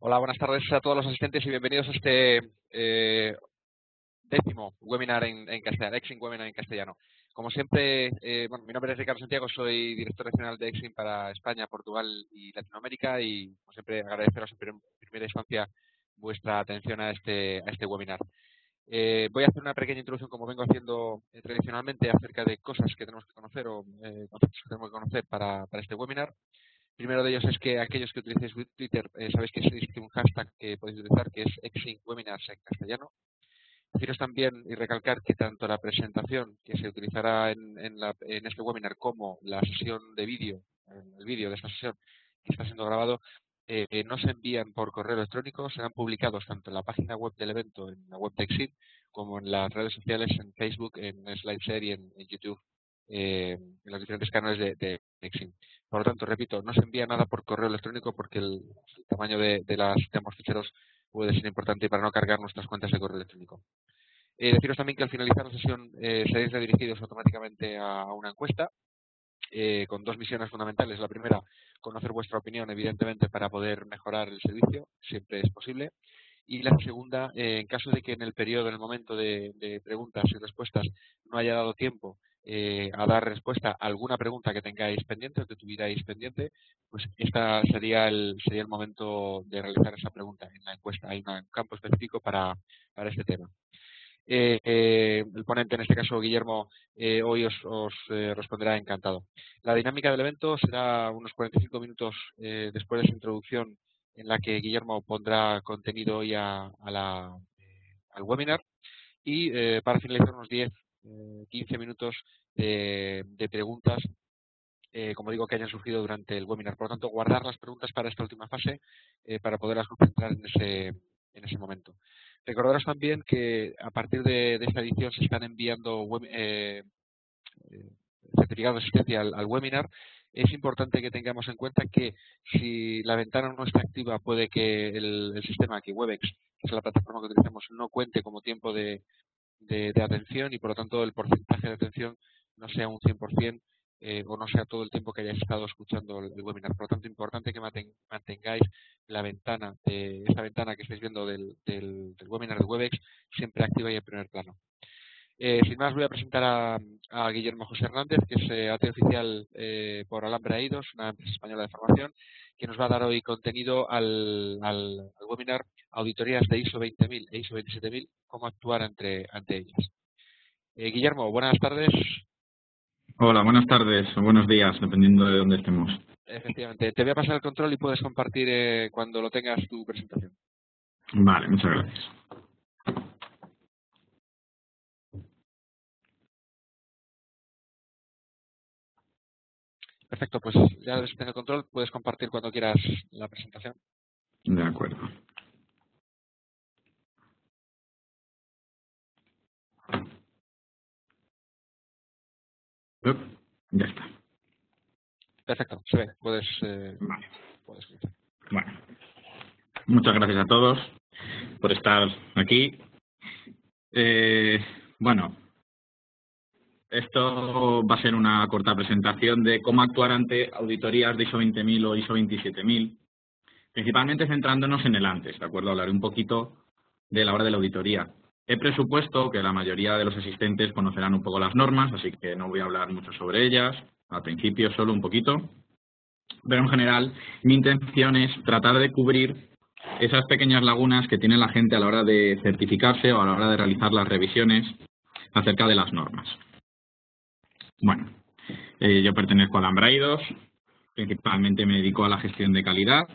Hola, buenas tardes a todos los asistentes y bienvenidos a este décimo webinar en castellano, Exim Webinar en castellano. Como siempre, mi nombre es Ricardo Santiago, soy director regional de Exim para España, Portugal y Latinoamérica y, como siempre, agradeceros en primera instancia vuestra atención a este webinar. Voy a hacer una pequeña introducción, como vengo haciendo tradicionalmente, acerca de cosas que tenemos que conocer o conceptos que tenemos que conocer para este webinar. Primero de ellos es que aquellos que utilicéis Twitter sabéis que existe un hashtag que podéis utilizar que es Exim Webinars en castellano. Deciros también y recalcar que tanto la presentación que se utilizará en este webinar como la sesión de vídeo, el vídeo de esta sesión que está siendo grabado, no se envían por correo electrónico, serán publicados tanto en la página web del evento, en la web de Exim, como en las redes sociales, en Facebook, en SlideShare y en YouTube, en los diferentes canales de Exim. Por lo tanto, repito, no se envía nada por correo electrónico porque el tamaño de ambos ficheros puede ser importante para no cargar nuestras cuentas de correo electrónico. Deciros también que al finalizar la sesión seréis redirigidos automáticamente a una encuesta con dos misiones fundamentales. La primera, conocer vuestra opinión, evidentemente, para poder mejorar el servicio, siempre es posible. Y la segunda, en caso de que en el periodo, en el momento de preguntas y respuestas, no haya dado tiempo a dar respuesta a alguna pregunta que tengáis pendiente o que tuvierais pendiente, pues esta sería el momento de realizar esa pregunta en la encuesta. Hay un campo específico para este tema. El ponente, en este caso Guillermo, hoy os responderá encantado. La dinámica del evento será unos 45 minutos después de su introducción, en la que Guillermo pondrá contenido hoy al webinar y para finalizar unos 10-15 minutos de preguntas, como digo, que hayan surgido durante el webinar. Por lo tanto, guardar las preguntas para esta última fase para poderlas concentrar en ese momento. Recordaros también que a partir de esta edición se están enviando certificados de asistencia al webinar. Es importante que tengamos en cuenta que si la ventana no está activa, puede que el sistema, que Webex, que es la plataforma que utilizamos, no cuente como tiempo de atención y, por lo tanto, el porcentaje de atención no sea un 100% o no sea todo el tiempo que hayáis estado escuchando el webinar. Por lo tanto, importante que mantengáis la ventana, esta ventana que estáis viendo del webinar de Webex, siempre activa y en primer plano. Sin más, voy a presentar a Guillermo José Hernández, que es AT oficial por Alhambra EIDOS, una empresa española de formación, que nos va a dar hoy contenido al webinar Auditorías de ISO 20000 e ISO 27000, cómo actuar ante ellas. Guillermo, buenas tardes. Hola, buenas tardes o buenos días, dependiendo de dónde estemos. Efectivamente, te voy a pasar el control y puedes compartir cuando lo tengas tu presentación. Vale, muchas gracias. Perfecto, pues ya debes tener control, puedes compartir cuando quieras la presentación. De acuerdo. Ya está. Perfecto, se ve, puedes Vale. clicar. Bueno, muchas gracias a todos por estar aquí. Bueno, esto va a ser una corta presentación de cómo actuar ante auditorías de ISO 20000 o ISO 27000, principalmente centrándonos en el antes, ¿de acuerdo? Hablaré un poquito de la hora de la auditoría. He presupuesto que la mayoría de los asistentes conocerán un poco las normas, así que no voy a hablar mucho sobre ellas, al principio solo un poquito, pero en general mi intención es tratar de cubrir esas pequeñas lagunas que tiene la gente a la hora de certificarse o a la hora de realizar las revisiones acerca de las normas. Bueno, yo pertenezco a Alhambra EIDOS, principalmente me dedico a la gestión de calidad,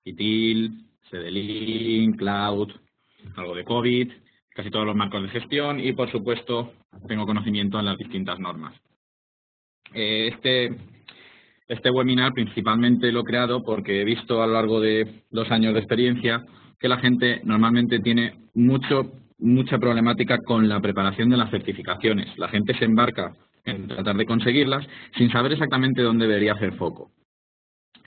ITIL, CDLIN, Cloud, algo de COVID, casi todos los marcos de gestión y, por supuesto, tengo conocimiento en las distintas normas. Este webinar principalmente lo he creado porque he visto a lo largo de 2 años de experiencia que la gente normalmente tiene mucha problemática con la preparación de las certificaciones. La gente se embarca en tratar de conseguirlas sin saber exactamente dónde debería hacer foco.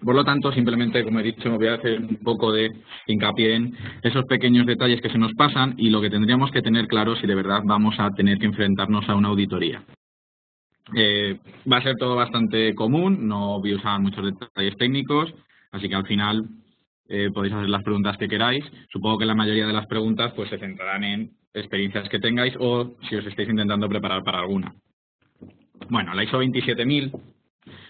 Por lo tanto, simplemente, como he dicho, voy a hacer un poco de hincapié en esos pequeños detalles que se nos pasan y lo que tendríamos que tener claro si de verdad vamos a tener que enfrentarnos a una auditoría. Va a ser todo bastante común, no voy a usar muchos detalles técnicos, así que al final podéis hacer las preguntas que queráis. Supongo que la mayoría de las preguntas pues se centrarán en experiencias que tengáis o si os estáis intentando preparar para alguna. Bueno, la ISO 27000,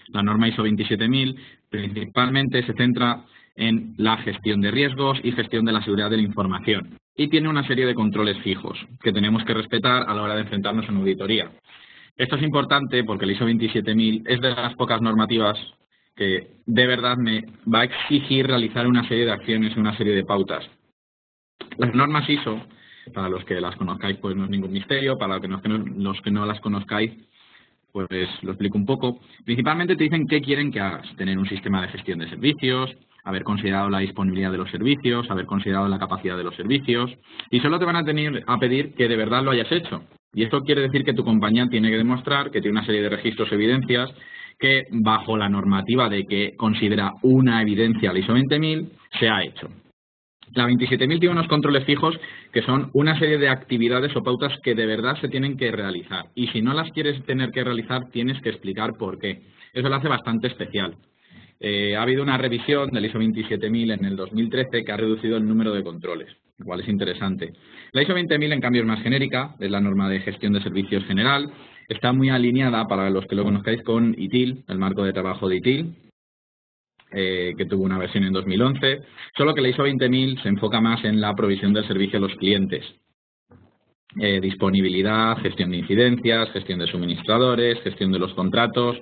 la norma ISO 27000, principalmente se centra en la gestión de riesgos y gestión de la seguridad de la información. Y tiene una serie de controles fijos que tenemos que respetar a la hora de enfrentarnos a una auditoría. Esto es importante porque el ISO 27000 es de las pocas normativas que de verdad me va a exigir realizar una serie de acciones y una serie de pautas. Las normas ISO, para los que las conozcáis, pues no es ningún misterio. Para los que no las conozcáis, pues lo explico un poco. Principalmente te dicen qué quieren que hagas. Tener un sistema de gestión de servicios, haber considerado la disponibilidad de los servicios, haber considerado la capacidad de los servicios. Y solo te van a pedir que de verdad lo hayas hecho. Y esto quiere decir que tu compañía tiene que demostrar que tiene una serie de registros, evidencias, que bajo la normativa de que considera una evidencia la ISO 20000 se ha hecho. La 27000 tiene unos controles fijos que son una serie de actividades o pautas que de verdad se tienen que realizar. Y si no las quieres tener que realizar, tienes que explicar por qué. Eso lo hace bastante especial. Ha habido una revisión del ISO 27000 en el 2013 que ha reducido el número de controles, lo cual es interesante. La ISO 20000, en cambio, es más genérica, es la norma de gestión de servicios general. Está muy alineada, para los que lo conozcáis, con ITIL, el marco de trabajo de ITIL, que tuvo una versión en 2011, solo que la ISO 20000 se enfoca más en la provisión del servicio a los clientes. Disponibilidad, gestión de incidencias, gestión de suministradores, gestión de los contratos,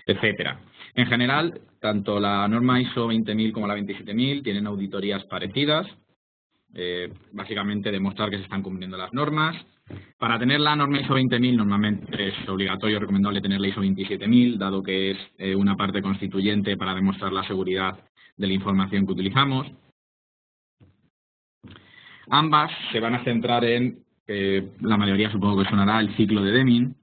etcétera. En general, tanto la norma ISO 20000 como la 27000 tienen auditorías parecidas, básicamente demostrar que se están cumpliendo las normas. Para tener la norma ISO 20000 normalmente es obligatorio y recomendable tener la ISO 27000, dado que es una parte constituyente para demostrar la seguridad de la información que utilizamos. Ambas se van a centrar en, la mayoría supongo que sonará, el ciclo de Deming.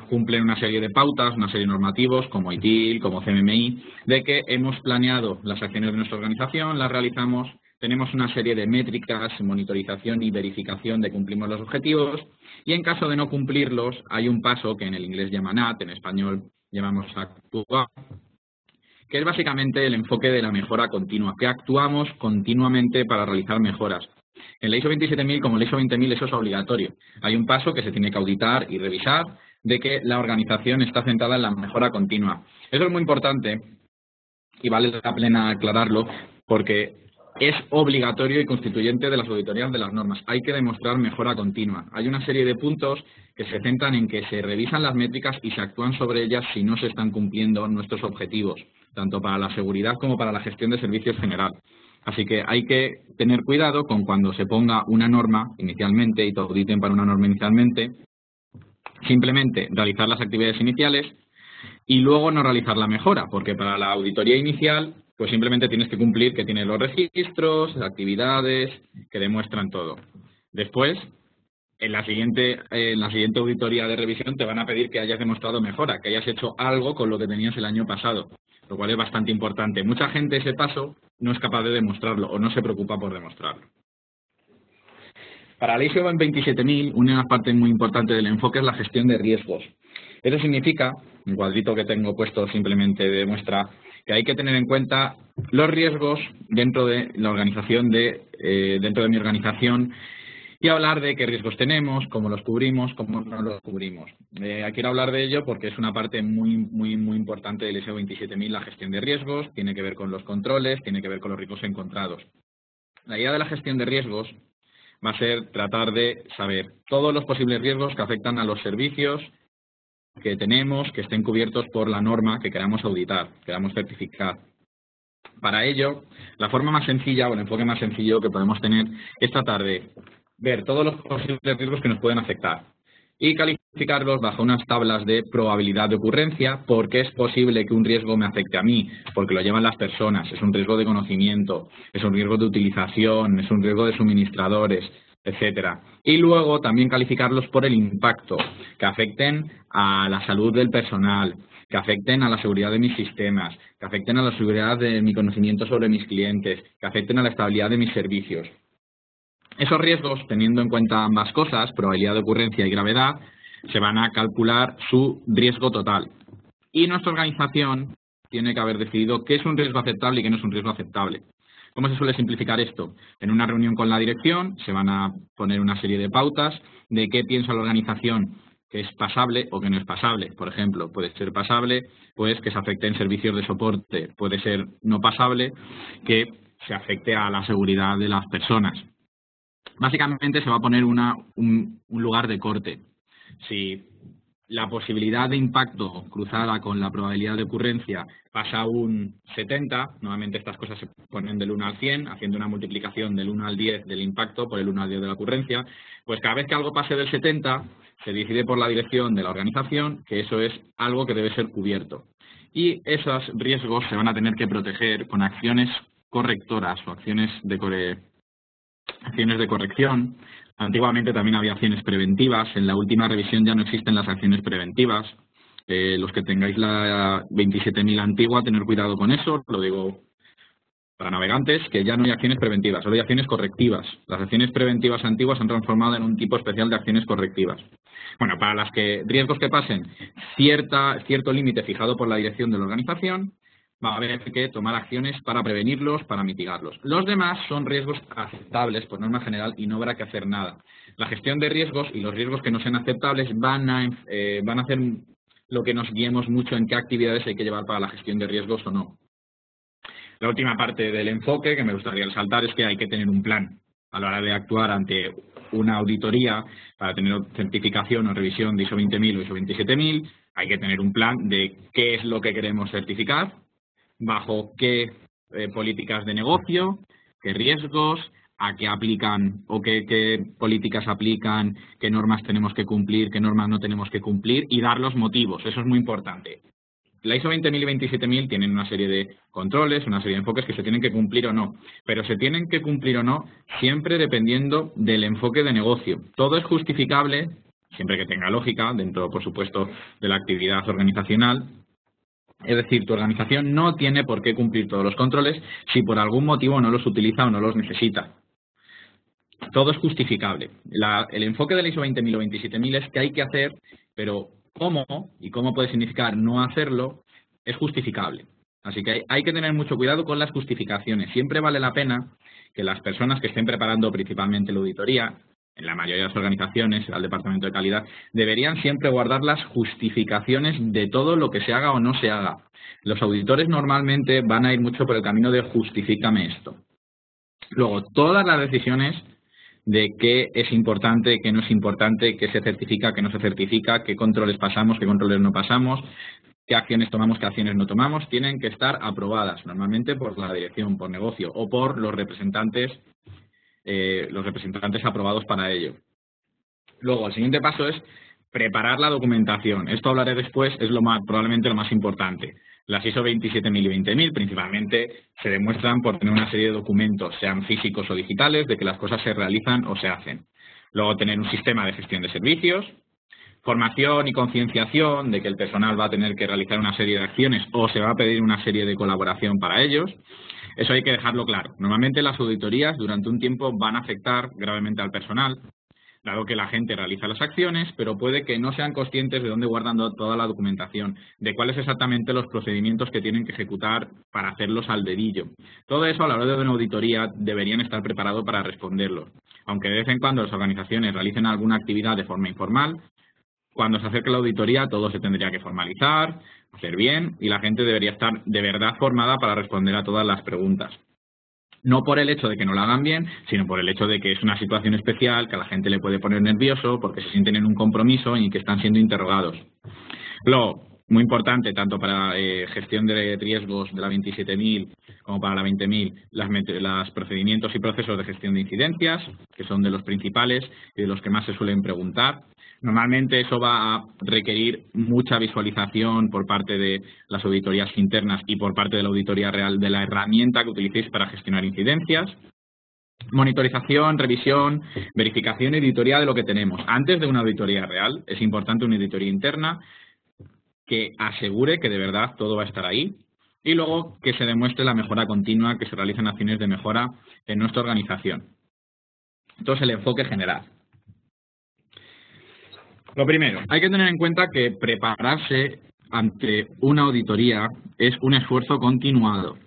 Cumplen una serie de pautas, una serie de normativos como ITIL, como CMMI, de que hemos planeado las acciones de nuestra organización, las realizamos, tenemos una serie de métricas, monitorización y verificación de que cumplimos los objetivos, y en caso de no cumplirlos hay un paso que en el inglés llama NAT, en español llamamos actuar, que es básicamente el enfoque de la mejora continua, que actuamos continuamente para realizar mejoras. En la ISO 27000 como en la ISO 20000 eso es obligatorio. Hay un paso que se tiene que auditar y revisar de que la organización está centrada en la mejora continua. Eso es muy importante y vale la pena aclararlo porque es obligatorio y constituyente de las auditorías de las normas. Hay que demostrar mejora continua. Hay una serie de puntos que se centran en que se revisan las métricas y se actúan sobre ellas si no se están cumpliendo nuestros objetivos, tanto para la seguridad como para la gestión de servicios general. Así que hay que tener cuidado con cuando se ponga una norma inicialmente y te auditen para una norma inicialmente, simplemente realizar las actividades iniciales y luego no realizar la mejora, porque para la auditoría inicial pues simplemente tienes que cumplir que tienes los registros, las actividades, que demuestran todo. Después, en la siguiente auditoría de revisión te van a pedir que hayas demostrado mejora, que hayas hecho algo con lo que tenías el año pasado, lo cual es bastante importante. Mucha gente ese paso no es capaz de demostrarlo o no se preocupa por demostrarlo. Para la ISO 27000, una parte muy importante del enfoque es la gestión de riesgos. Eso significa, el cuadrito que tengo puesto simplemente demuestra que hay que tener en cuenta los riesgos dentro de la organización, dentro de mi organización, y hablar de qué riesgos tenemos, cómo los cubrimos, cómo no los cubrimos. Quiero hablar de ello porque es una parte muy importante del ISO 27000, la gestión de riesgos, tiene que ver con los controles, tiene que ver con los riesgos encontrados. La idea de la gestión de riesgos va a ser tratar de saber todos los posibles riesgos que afectan a los servicios que tenemos, que estén cubiertos por la norma que queramos auditar, queramos certificar. Para ello, la forma más sencilla o el enfoque más sencillo que podemos tener es tratar de ver todos los posibles riesgos que nos pueden afectar y calificarlos bajo unas tablas de probabilidad de ocurrencia, porque es posible que un riesgo me afecte a mí, porque lo llevan las personas, es un riesgo de conocimiento, es un riesgo de utilización, es un riesgo de suministradores, etcétera. Y luego también calificarlos por el impacto, que afecten a la salud del personal, que afecten a la seguridad de mis sistemas, que afecten a la seguridad de mi conocimiento sobre mis clientes, que afecten a la estabilidad de mis servicios. Esos riesgos, teniendo en cuenta ambas cosas, probabilidad de ocurrencia y gravedad, se van a calcular su riesgo total. Y nuestra organización tiene que haber decidido qué es un riesgo aceptable y qué no es un riesgo aceptable. ¿Cómo se suele simplificar esto? En una reunión con la dirección se van a poner una serie de pautas de qué piensa la organización que es pasable o que no es pasable. Por ejemplo, puede ser pasable pues que se afecte en servicios de soporte, puede ser no pasable que se afecte a la seguridad de las personas. Básicamente se va a poner un lugar de corte. Si la posibilidad de impacto cruzada con la probabilidad de ocurrencia pasa a un 70, normalmente estas cosas se ponen del 1 al 100, haciendo una multiplicación del 1 al 10 del impacto por el 1 al 10 de la ocurrencia, pues cada vez que algo pase del 70, se decide por la dirección de la organización que eso es algo que debe ser cubierto. Y esos riesgos se van a tener que proteger con acciones correctoras o acciones de corrección. Antiguamente también había acciones preventivas. En la última revisión ya no existen las acciones preventivas. Los que tengáis la 27.000 antigua, tener cuidado con eso. Lo digo para navegantes, que ya no hay acciones preventivas, solo hay acciones correctivas. Las acciones preventivas antiguas se han transformado en un tipo especial de acciones correctivas. Bueno, para las riesgos que pasen cierto límite fijado por la dirección de la organización, va a haber que tomar acciones para prevenirlos, para mitigarlos. Los demás son riesgos aceptables por norma general y no habrá que hacer nada. La gestión de riesgos y los riesgos que no sean aceptables van a hacer lo que nos guiemos mucho en qué actividades hay que llevar para la gestión de riesgos o no. La última parte del enfoque que me gustaría resaltar es que hay que tener un plan a la hora de actuar ante una auditoría para tener certificación o revisión de ISO 20000 o ISO 27000. Hay que tener un plan de qué es lo que queremos certificar, bajo qué políticas de negocio, qué riesgos, a qué aplican o qué políticas aplican, qué normas tenemos que cumplir, qué normas no tenemos que cumplir y dar los motivos. Eso es muy importante. La ISO 20000 y 27000 tienen una serie de controles, una serie de enfoques que se tienen que cumplir o no, pero se tienen que cumplir o no siempre dependiendo del enfoque de negocio. Todo es justificable, siempre que tenga lógica, dentro, por supuesto, de la actividad organizacional. Es decir, tu organización no tiene por qué cumplir todos los controles si por algún motivo no los utiliza o no los necesita. Todo es justificable. El enfoque de la ISO 20000 o 27000 es que hay que hacer, pero cómo y cómo puede significar no hacerlo es justificable. Así que hay que tener mucho cuidado con las justificaciones. Siempre vale la pena que las personas que estén preparando principalmente la auditoría, en la mayoría de las organizaciones, al departamento de calidad, deberían siempre guardar las justificaciones de todo lo que se haga o no se haga. Los auditores normalmente van a ir mucho por el camino de justifícame esto. Luego, todas las decisiones de qué es importante, qué no es importante, qué se certifica, qué no se certifica, qué controles pasamos, qué controles no pasamos, qué acciones tomamos, qué acciones no tomamos, tienen que estar aprobadas normalmente por la dirección, por negocio o por los representantes aprobados para ello. Luego, el siguiente paso es preparar la documentación. Esto hablaré después, es probablemente lo más importante. Las ISO 27000 y 20000 principalmente se demuestran por tener una serie de documentos, sean físicos o digitales, de que las cosas se realizan o se hacen. Luego, tener un sistema de gestión de servicios, formación y concienciación de que el personal va a tener que realizar una serie de acciones o se va a pedir una serie de colaboración para ellos. Eso hay que dejarlo claro. Normalmente las auditorías durante un tiempo van a afectar gravemente al personal, dado que la gente realiza las acciones, pero puede que no sean conscientes de dónde guardan toda la documentación, de cuáles exactamente los procedimientos que tienen que ejecutar para hacerlos al dedillo. Todo eso a la hora de una auditoría deberían estar preparados para responderlo. Aunque de vez en cuando las organizaciones realicen alguna actividad de forma informal, cuando se acerque la auditoría todo se tendría que formalizar, hacer bien y la gente debería estar de verdad formada para responder a todas las preguntas. No por el hecho de que no lo hagan bien, sino por el hecho de que es una situación especial, que a la gente le puede poner nervioso porque se sienten en un compromiso y que están siendo interrogados. Luego, muy importante, tanto para gestión de riesgos de la 27000 como para la 20000, los procedimientos y procesos de gestión de incidencias, que son de los principales y de los que más se suelen preguntar. Normalmente eso va a requerir mucha visualización por parte de las auditorías internas y por parte de la auditoría real de la herramienta que utilicéis para gestionar incidencias. Monitorización, revisión, verificación y auditoría de lo que tenemos. Antes de una auditoría real es importante una auditoría interna que asegure que de verdad todo va a estar ahí y luego que se demuestre la mejora continua, que se realicen acciones de mejora en nuestra organización. Entonces, el enfoque general. Lo primero, hay que tener en cuenta que prepararse ante una auditoría es un esfuerzo continuado.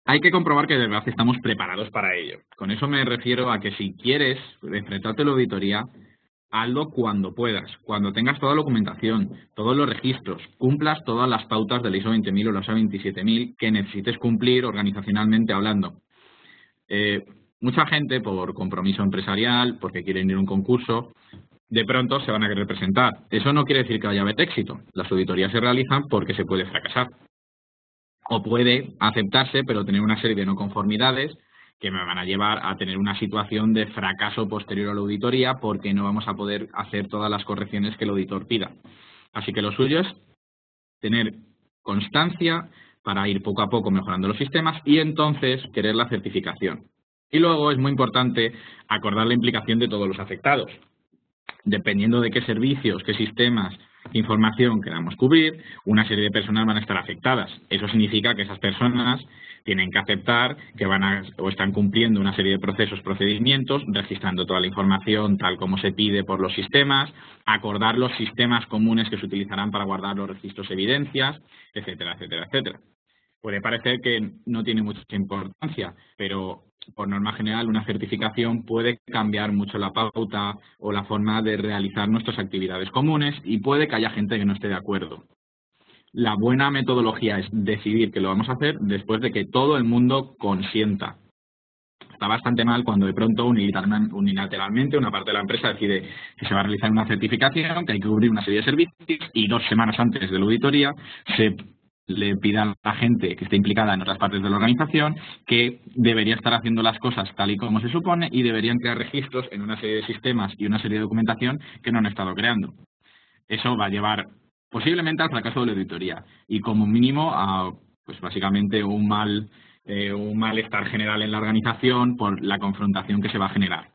Hay que comprobar que de verdad estamos preparados para ello. Con eso me refiero a que si quieres enfrentarte a la auditoría, hazlo cuando puedas, cuando tengas toda la documentación, todos los registros, cumplas todas las pautas de la ISO 20000 o la ISO 27000 que necesites cumplir organizacionalmente hablando. Mucha gente, por compromiso empresarial, porque quieren ir a un concurso, de pronto se van a querer presentar. Eso no quiere decir que vaya a haber éxito. Las auditorías se realizan porque se puede fracasar. O puede aceptarse, pero tener una serie de no conformidades que me van a llevar a tener una situación de fracaso posterior a la auditoría porque no vamos a poder hacer todas las correcciones que el auditor pida. Así que lo suyo es tener constancia para ir poco a poco mejorando los sistemas y entonces querer la certificación. Y luego es muy importante acordar la implicación de todos los afectados. Dependiendo de qué servicios, qué sistemas, qué información queramos cubrir, una serie de personas van a estar afectadas. Eso significa que esas personas tienen que aceptar que o están cumpliendo una serie de procedimientos, registrando toda la información tal como se pide por los sistemas, acordar los sistemas comunes que se utilizarán para guardar los registros de evidencias, etcétera, etcétera, etcétera. Puede parecer que no tiene mucha importancia, pero por norma general una certificación puede cambiar mucho la pauta o la forma de realizar nuestras actividades comunes y puede que haya gente que no esté de acuerdo. La buena metodología es decidir que lo vamos a hacer después de que todo el mundo consienta. Está bastante mal cuando de pronto unilateralmente una parte de la empresa decide que se va a realizar una certificación, que hay que cubrir una serie de servicios y 2 semanas antes de la auditoría le pida a la gente que esté implicada en otras partes de la organización que debería estar haciendo las cosas tal y como se supone y deberían crear registros en una serie de sistemas y una serie de documentación que no han estado creando. Eso va a llevar posiblemente al fracaso de la auditoría y como mínimo a pues básicamente un malestar general en la organización por la confrontación que se va a generar.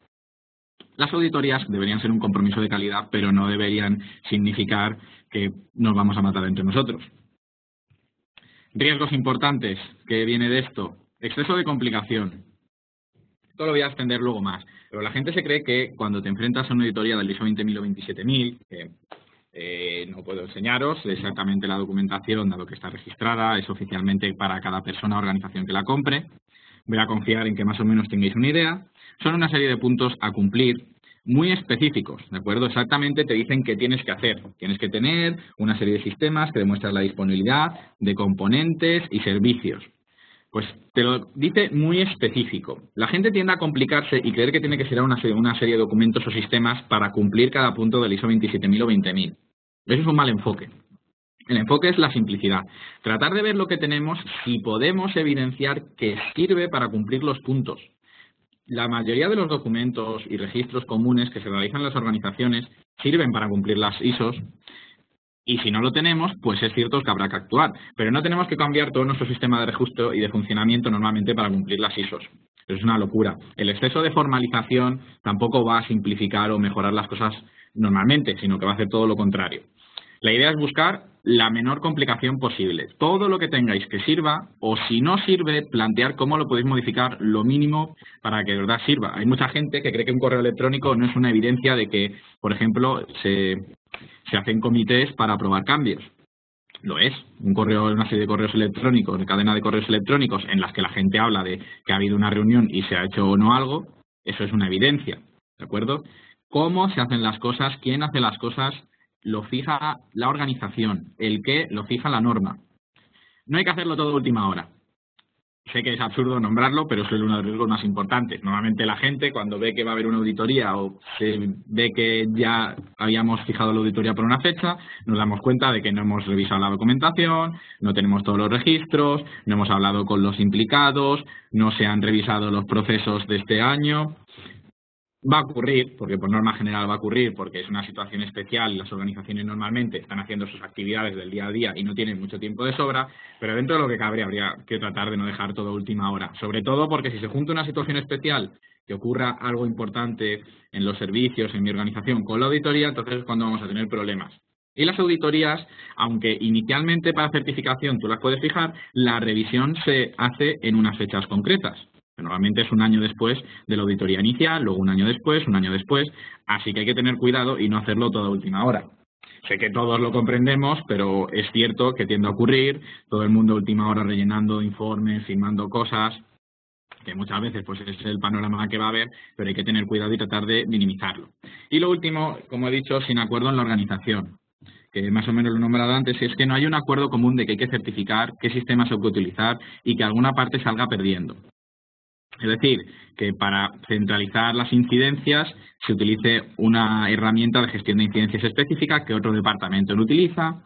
Las auditorías deberían ser un compromiso de calidad, pero no deberían significar que nos vamos a matar entre nosotros. Riesgos importantes que viene de esto. Exceso de complicación. Esto lo voy a extender luego más. Pero la gente se cree que cuando te enfrentas a una auditoría del ISO 20000 o 27000, que no puedo enseñaros exactamente la documentación, dado que está registrada, es oficialmente para cada persona o organización que la compre. Voy a confiar en que más o menos tengáis una idea. Son una serie de puntos a cumplir muy específicos, ¿de acuerdo? Exactamente te dicen qué tienes que hacer. Tienes que tener una serie de sistemas que demuestran la disponibilidad de componentes y servicios. Pues te lo dice muy específico. La gente tiende a complicarse y creer que tiene que ser una serie de documentos o sistemas para cumplir cada punto del ISO 27000 o 20000. Eso es un mal enfoque. El enfoque es la simplicidad. Tratar de ver lo que tenemos si podemos evidenciar que sirve para cumplir los puntos. La mayoría de los documentos y registros comunes que se realizan en las organizaciones sirven para cumplir las ISOs y si no lo tenemos, pues es cierto que habrá que actuar. Pero no tenemos que cambiar todo nuestro sistema de registro y de funcionamiento normalmente para cumplir las ISOs. Eso es una locura. El exceso de formalización tampoco va a simplificar o mejorar las cosas normalmente, sino que va a hacer todo lo contrario. La idea es buscar la menor complicación posible. Todo lo que tengáis que sirva, o si no sirve, plantear cómo lo podéis modificar lo mínimo para que de verdad sirva. Hay mucha gente que cree que un correo electrónico no es una evidencia de que, por ejemplo, se hacen comités para aprobar cambios. Lo es. Una serie de correos electrónicos, de cadena de correos electrónicos en las que la gente habla de que ha habido una reunión y se ha hecho o no algo, eso es una evidencia. ¿De acuerdo? ¿Cómo se hacen las cosas? ¿Quién hace las cosas? Lo fija la organización, el qué lo fija la norma. No hay que hacerlo todo a última hora. Sé que es absurdo nombrarlo, pero es uno de los riesgos más importantes. Normalmente la gente, cuando ve que va a haber una auditoría o se ve que ya habíamos fijado la auditoría por una fecha, nos damos cuenta de que no hemos revisado la documentación, no tenemos todos los registros, no hemos hablado con los implicados, no se han revisado los procesos de este año. Va a ocurrir, porque por norma general va a ocurrir, porque es una situación especial y las organizaciones normalmente están haciendo sus actividades del día a día y no tienen mucho tiempo de sobra, pero dentro de lo que cabe habría que tratar de no dejar todo a última hora. Sobre todo porque si se junta una situación especial, que ocurra algo importante en los servicios, en mi organización con la auditoría, entonces es cuando vamos a tener problemas. Y las auditorías, aunque inicialmente para certificación tú las puedes fijar, la revisión se hace en unas fechas concretas. Normalmente es un año después de la auditoría inicial, luego un año después, así que hay que tener cuidado y no hacerlo toda última hora. Sé que todos lo comprendemos, pero es cierto que tiende a ocurrir, todo el mundo a última hora rellenando informes, firmando cosas, que muchas veces pues es el panorama que va a haber, pero hay que tener cuidado y tratar de minimizarlo. Y lo último, como he dicho, sin acuerdo en la organización, que más o menos lo he nombrado antes, es que no hay un acuerdo común de que hay que certificar, qué sistemas hay que utilizar y que alguna parte salga perdiendo. Es decir, que para centralizar las incidencias se utilice una herramienta de gestión de incidencias específica que otro departamento no utiliza,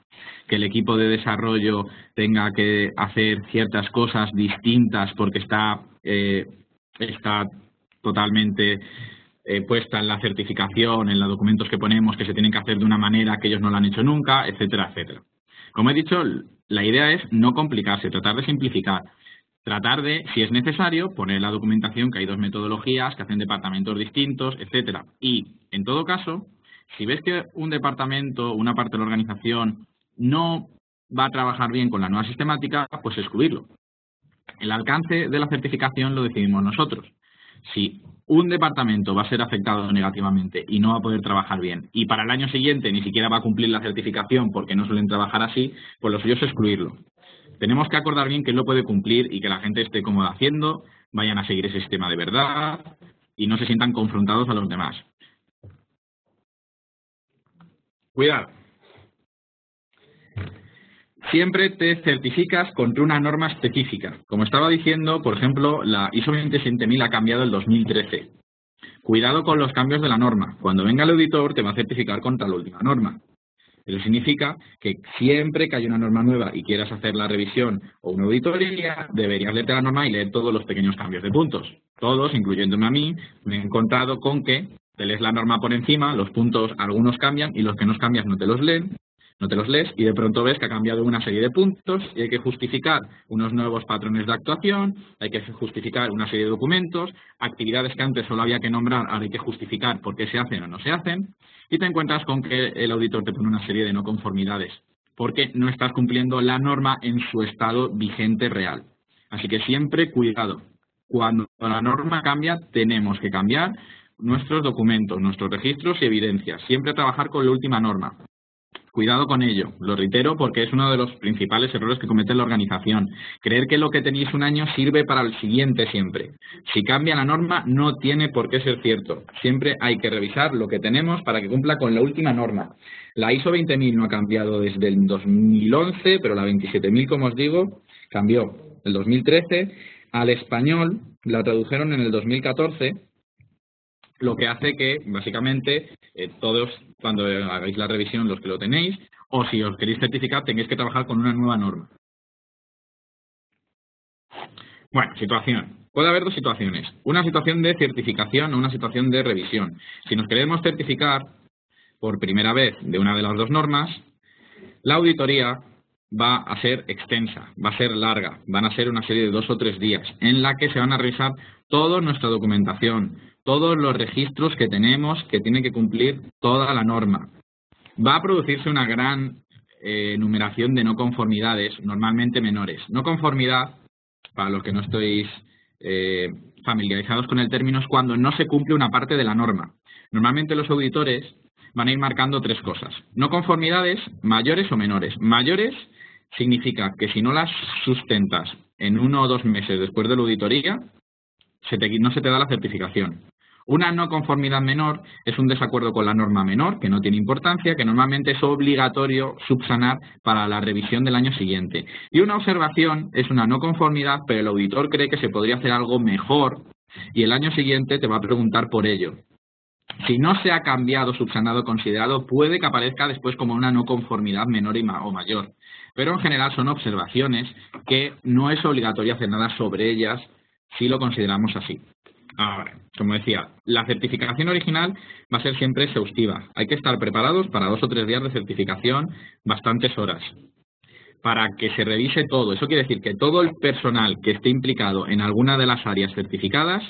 que el equipo de desarrollo tenga que hacer ciertas cosas distintas porque está totalmente puesta en la certificación, en los documentos que ponemos, que se tienen que hacer de una manera que ellos no lo han hecho nunca, etcétera, etcétera. Como he dicho, la idea es no complicarse, tratar de simplificar. Tratar de, si es necesario, poner en la documentación que hay dos metodologías, que hacen departamentos distintos, etcétera. Y, en todo caso, si ves que un departamento, una parte de la organización, no va a trabajar bien con la nueva sistemática, pues excluirlo. El alcance de la certificación lo decidimos nosotros. Si un departamento va a ser afectado negativamente y no va a poder trabajar bien, y para el año siguiente ni siquiera va a cumplir la certificación porque no suelen trabajar así, pues lo suyo es excluirlo. Tenemos que acordar bien que él lo puede cumplir y que la gente esté cómoda haciendo, vayan a seguir ese sistema de verdad y no se sientan confrontados a los demás. Cuidado. Siempre te certificas contra una norma específica. Como estaba diciendo, por ejemplo, la ISO 27000 ha cambiado el 2013. Cuidado con los cambios de la norma. Cuando venga el auditor te va a certificar contra la última norma. Eso significa que siempre que haya una norma nueva y quieras hacer la revisión o una auditoría, deberías leerte la norma y leer todos los pequeños cambios de puntos. Todos, incluyéndome a mí, me he encontrado con que te lees la norma por encima, los puntos algunos cambian y los que no cambian no te los lees y de pronto ves que ha cambiado una serie de puntos y hay que justificar unos nuevos patrones de actuación, hay que justificar una serie de documentos, actividades que antes solo había que nombrar, ahora hay que justificar por qué se hacen o no se hacen, y te encuentras con que el auditor te pone una serie de no conformidades, porque no estás cumpliendo la norma en su estado vigente real. Así que siempre cuidado. Cuando la norma cambia, tenemos que cambiar nuestros documentos, nuestros registros y evidencias. Siempre trabajar con la última norma. Cuidado con ello, lo reitero porque es uno de los principales errores que comete la organización. Creer que lo que tenéis un año sirve para el siguiente siempre. Si cambia la norma no tiene por qué ser cierto. Siempre hay que revisar lo que tenemos para que cumpla con la última norma. La ISO 20000 no ha cambiado desde el 2011, pero la 27000, como os digo, cambió el 2013. Al español la tradujeron en el 2014. Lo que hace que, básicamente, todos, cuando hagáis la revisión, los que lo tenéis, o si os queréis certificar, tengáis que trabajar con una nueva norma. Bueno, situación. Puede haber dos situaciones. Una situación de certificación o una situación de revisión. Si nos queremos certificar por primera vez de una de las dos normas, la auditoría va a ser extensa, va a ser larga, van a ser una serie de 2 o 3 días, en la que se van a revisar toda nuestra documentación, todos los registros que tenemos que tienen que cumplir toda la norma. Va a producirse una gran enumeración de no conformidades, normalmente menores. No conformidad, para los que no estéis familiarizados con el término, es cuando no se cumple una parte de la norma. Normalmente los auditores van a ir marcando 3 cosas. No conformidades, mayores o menores. Mayores significa que si no las sustentas en 1 o 2 meses después de la auditoría, no se te da la certificación. Una no conformidad menor es un desacuerdo con la norma menor, que no tiene importancia, que normalmente es obligatorio subsanar para la revisión del año siguiente. Y una observación es una no conformidad, pero el auditor cree que se podría hacer algo mejor y el año siguiente te va a preguntar por ello. Si no se ha cambiado, subsanado, considerado, puede que aparezca después como una no conformidad menor o mayor. Pero en general son observaciones que no es obligatorio hacer nada sobre ellas si lo consideramos así. Ahora, como decía, la certificación original va a ser siempre exhaustiva. Hay que estar preparados para 2 o 3 días de certificación, bastantes horas, para que se revise todo. Eso quiere decir que todo el personal que esté implicado en alguna de las áreas certificadas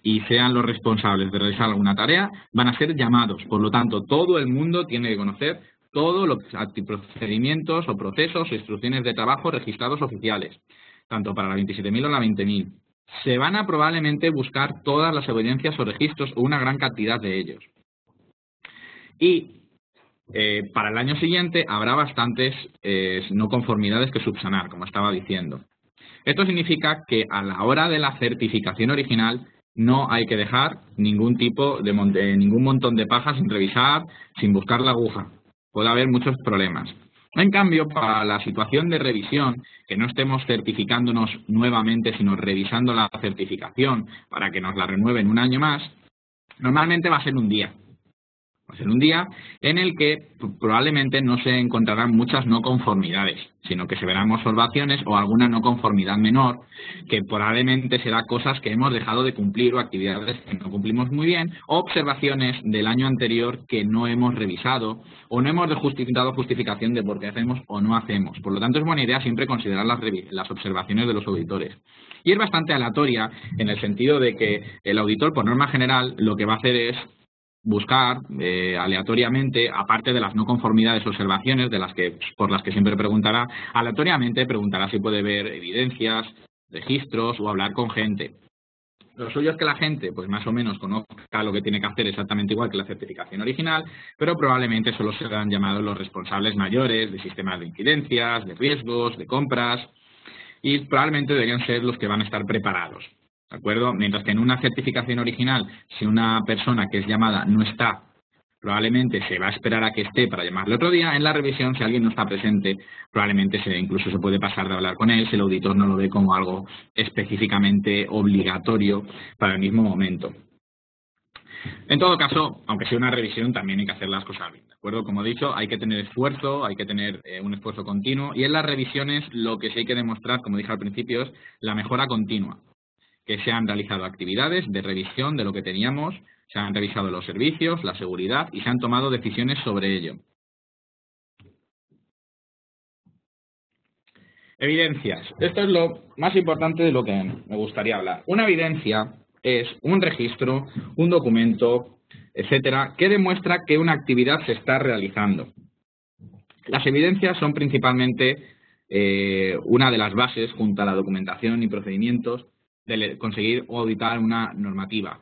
y sean los responsables de realizar alguna tarea, van a ser llamados. Por lo tanto, todo el mundo tiene que conocer todos los procedimientos o procesos o instrucciones de trabajo registrados oficiales, tanto para la 27000 o la 20000. Se van a probablemente buscar todas las evidencias o registros o una gran cantidad de ellos. Y para el año siguiente habrá bastantes no conformidades que subsanar, como estaba diciendo. Esto significa que a la hora de la certificación original no hay que dejar ningún tipo de ningún montón de pajas sin revisar, sin buscar la aguja. Puede haber muchos problemas. En cambio, para la situación de revisión, que no estemos certificándonos nuevamente, sino revisando la certificación para que nos la renueven un año más, normalmente va a ser un día. Va a ser un día en el que probablemente no se encontrarán muchas no conformidades, sino que se verán observaciones o alguna no conformidad menor, que probablemente será cosas que hemos dejado de cumplir o actividades que no cumplimos muy bien, o observaciones del año anterior que no hemos revisado o no hemos dado justificación de por qué hacemos o no hacemos. Por lo tanto, es buena idea siempre considerar las observaciones de los auditores. Y es bastante aleatoria en el sentido de que el auditor, por norma general, lo que va a hacer es buscar aleatoriamente, aparte de las no conformidades o observaciones por las que siempre preguntará, aleatoriamente preguntará si puede ver evidencias, registros o hablar con gente. Lo suyo es que la gente, pues más o menos conozca lo que tiene que hacer exactamente igual que la certificación original, pero probablemente solo serán llamados los responsables mayores de sistemas de incidencias, de riesgos, de compras, y probablemente deberían ser los que van a estar preparados. ¿De acuerdo? Mientras que en una certificación original, si una persona que es llamada no está, probablemente se va a esperar a que esté para llamarle otro día. En la revisión, si alguien no está presente, probablemente incluso se puede pasar de hablar con él si el auditor no lo ve como algo específicamente obligatorio para el mismo momento. En todo caso, aunque sea una revisión, también hay que hacer las cosas bien, ¿de acuerdo? Como he dicho, hay que tener esfuerzo, hay que tener un esfuerzo continuo, y en las revisiones lo que sí hay que demostrar, como dije al principio, es la mejora continua. Que se han realizado actividades de revisión de lo que teníamos, se han revisado los servicios, la seguridad y se han tomado decisiones sobre ello. Evidencias. Esto es lo más importante de lo que me gustaría hablar. Una evidencia es un registro, un documento, etcétera, que demuestra que una actividad se está realizando. Las evidencias son principalmente una de las bases, junto a la documentación y procedimientos, de conseguir o auditar una normativa,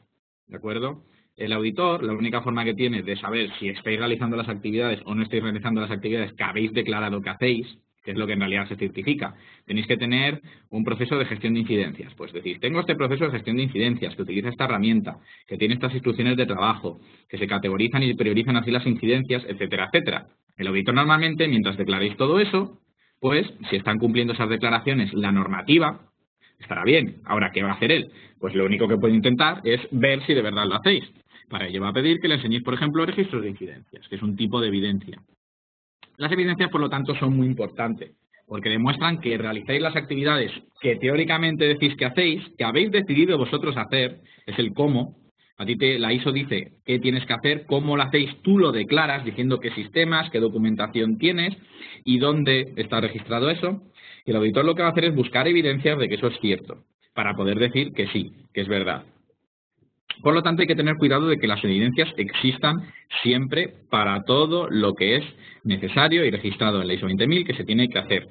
¿de acuerdo? El auditor, la única forma que tiene de saber si estáis realizando las actividades o no estáis realizando las actividades que habéis declarado que hacéis, que es lo que en realidad se certifica, tenéis que tener un proceso de gestión de incidencias. Pues decís, tengo este proceso de gestión de incidencias, que utiliza esta herramienta, que tiene estas instrucciones de trabajo, que se categorizan y priorizan así las incidencias, etcétera, etcétera. El auditor normalmente, mientras declaréis todo eso, pues si están cumpliendo esas declaraciones, la normativa estará bien. Ahora, ¿qué va a hacer él? Pues lo único que puede intentar es ver si de verdad lo hacéis. Para ello va a pedir que le enseñéis, por ejemplo, registros de incidencias, que es un tipo de evidencia. Las evidencias, por lo tanto, son muy importantes, porque demuestran que realizáis las actividades que teóricamente decís que hacéis, que habéis decidido vosotros hacer, es el cómo. A ti la ISO dice qué tienes que hacer, cómo lo hacéis, tú lo declaras diciendo qué sistemas, qué documentación tienes y dónde está registrado eso. Y el auditor lo que va a hacer es buscar evidencias de que eso es cierto, para poder decir que sí, que es verdad. Por lo tanto, hay que tener cuidado de que las evidencias existan siempre para todo lo que es necesario y registrado en la ISO 20000 que se tiene que hacer.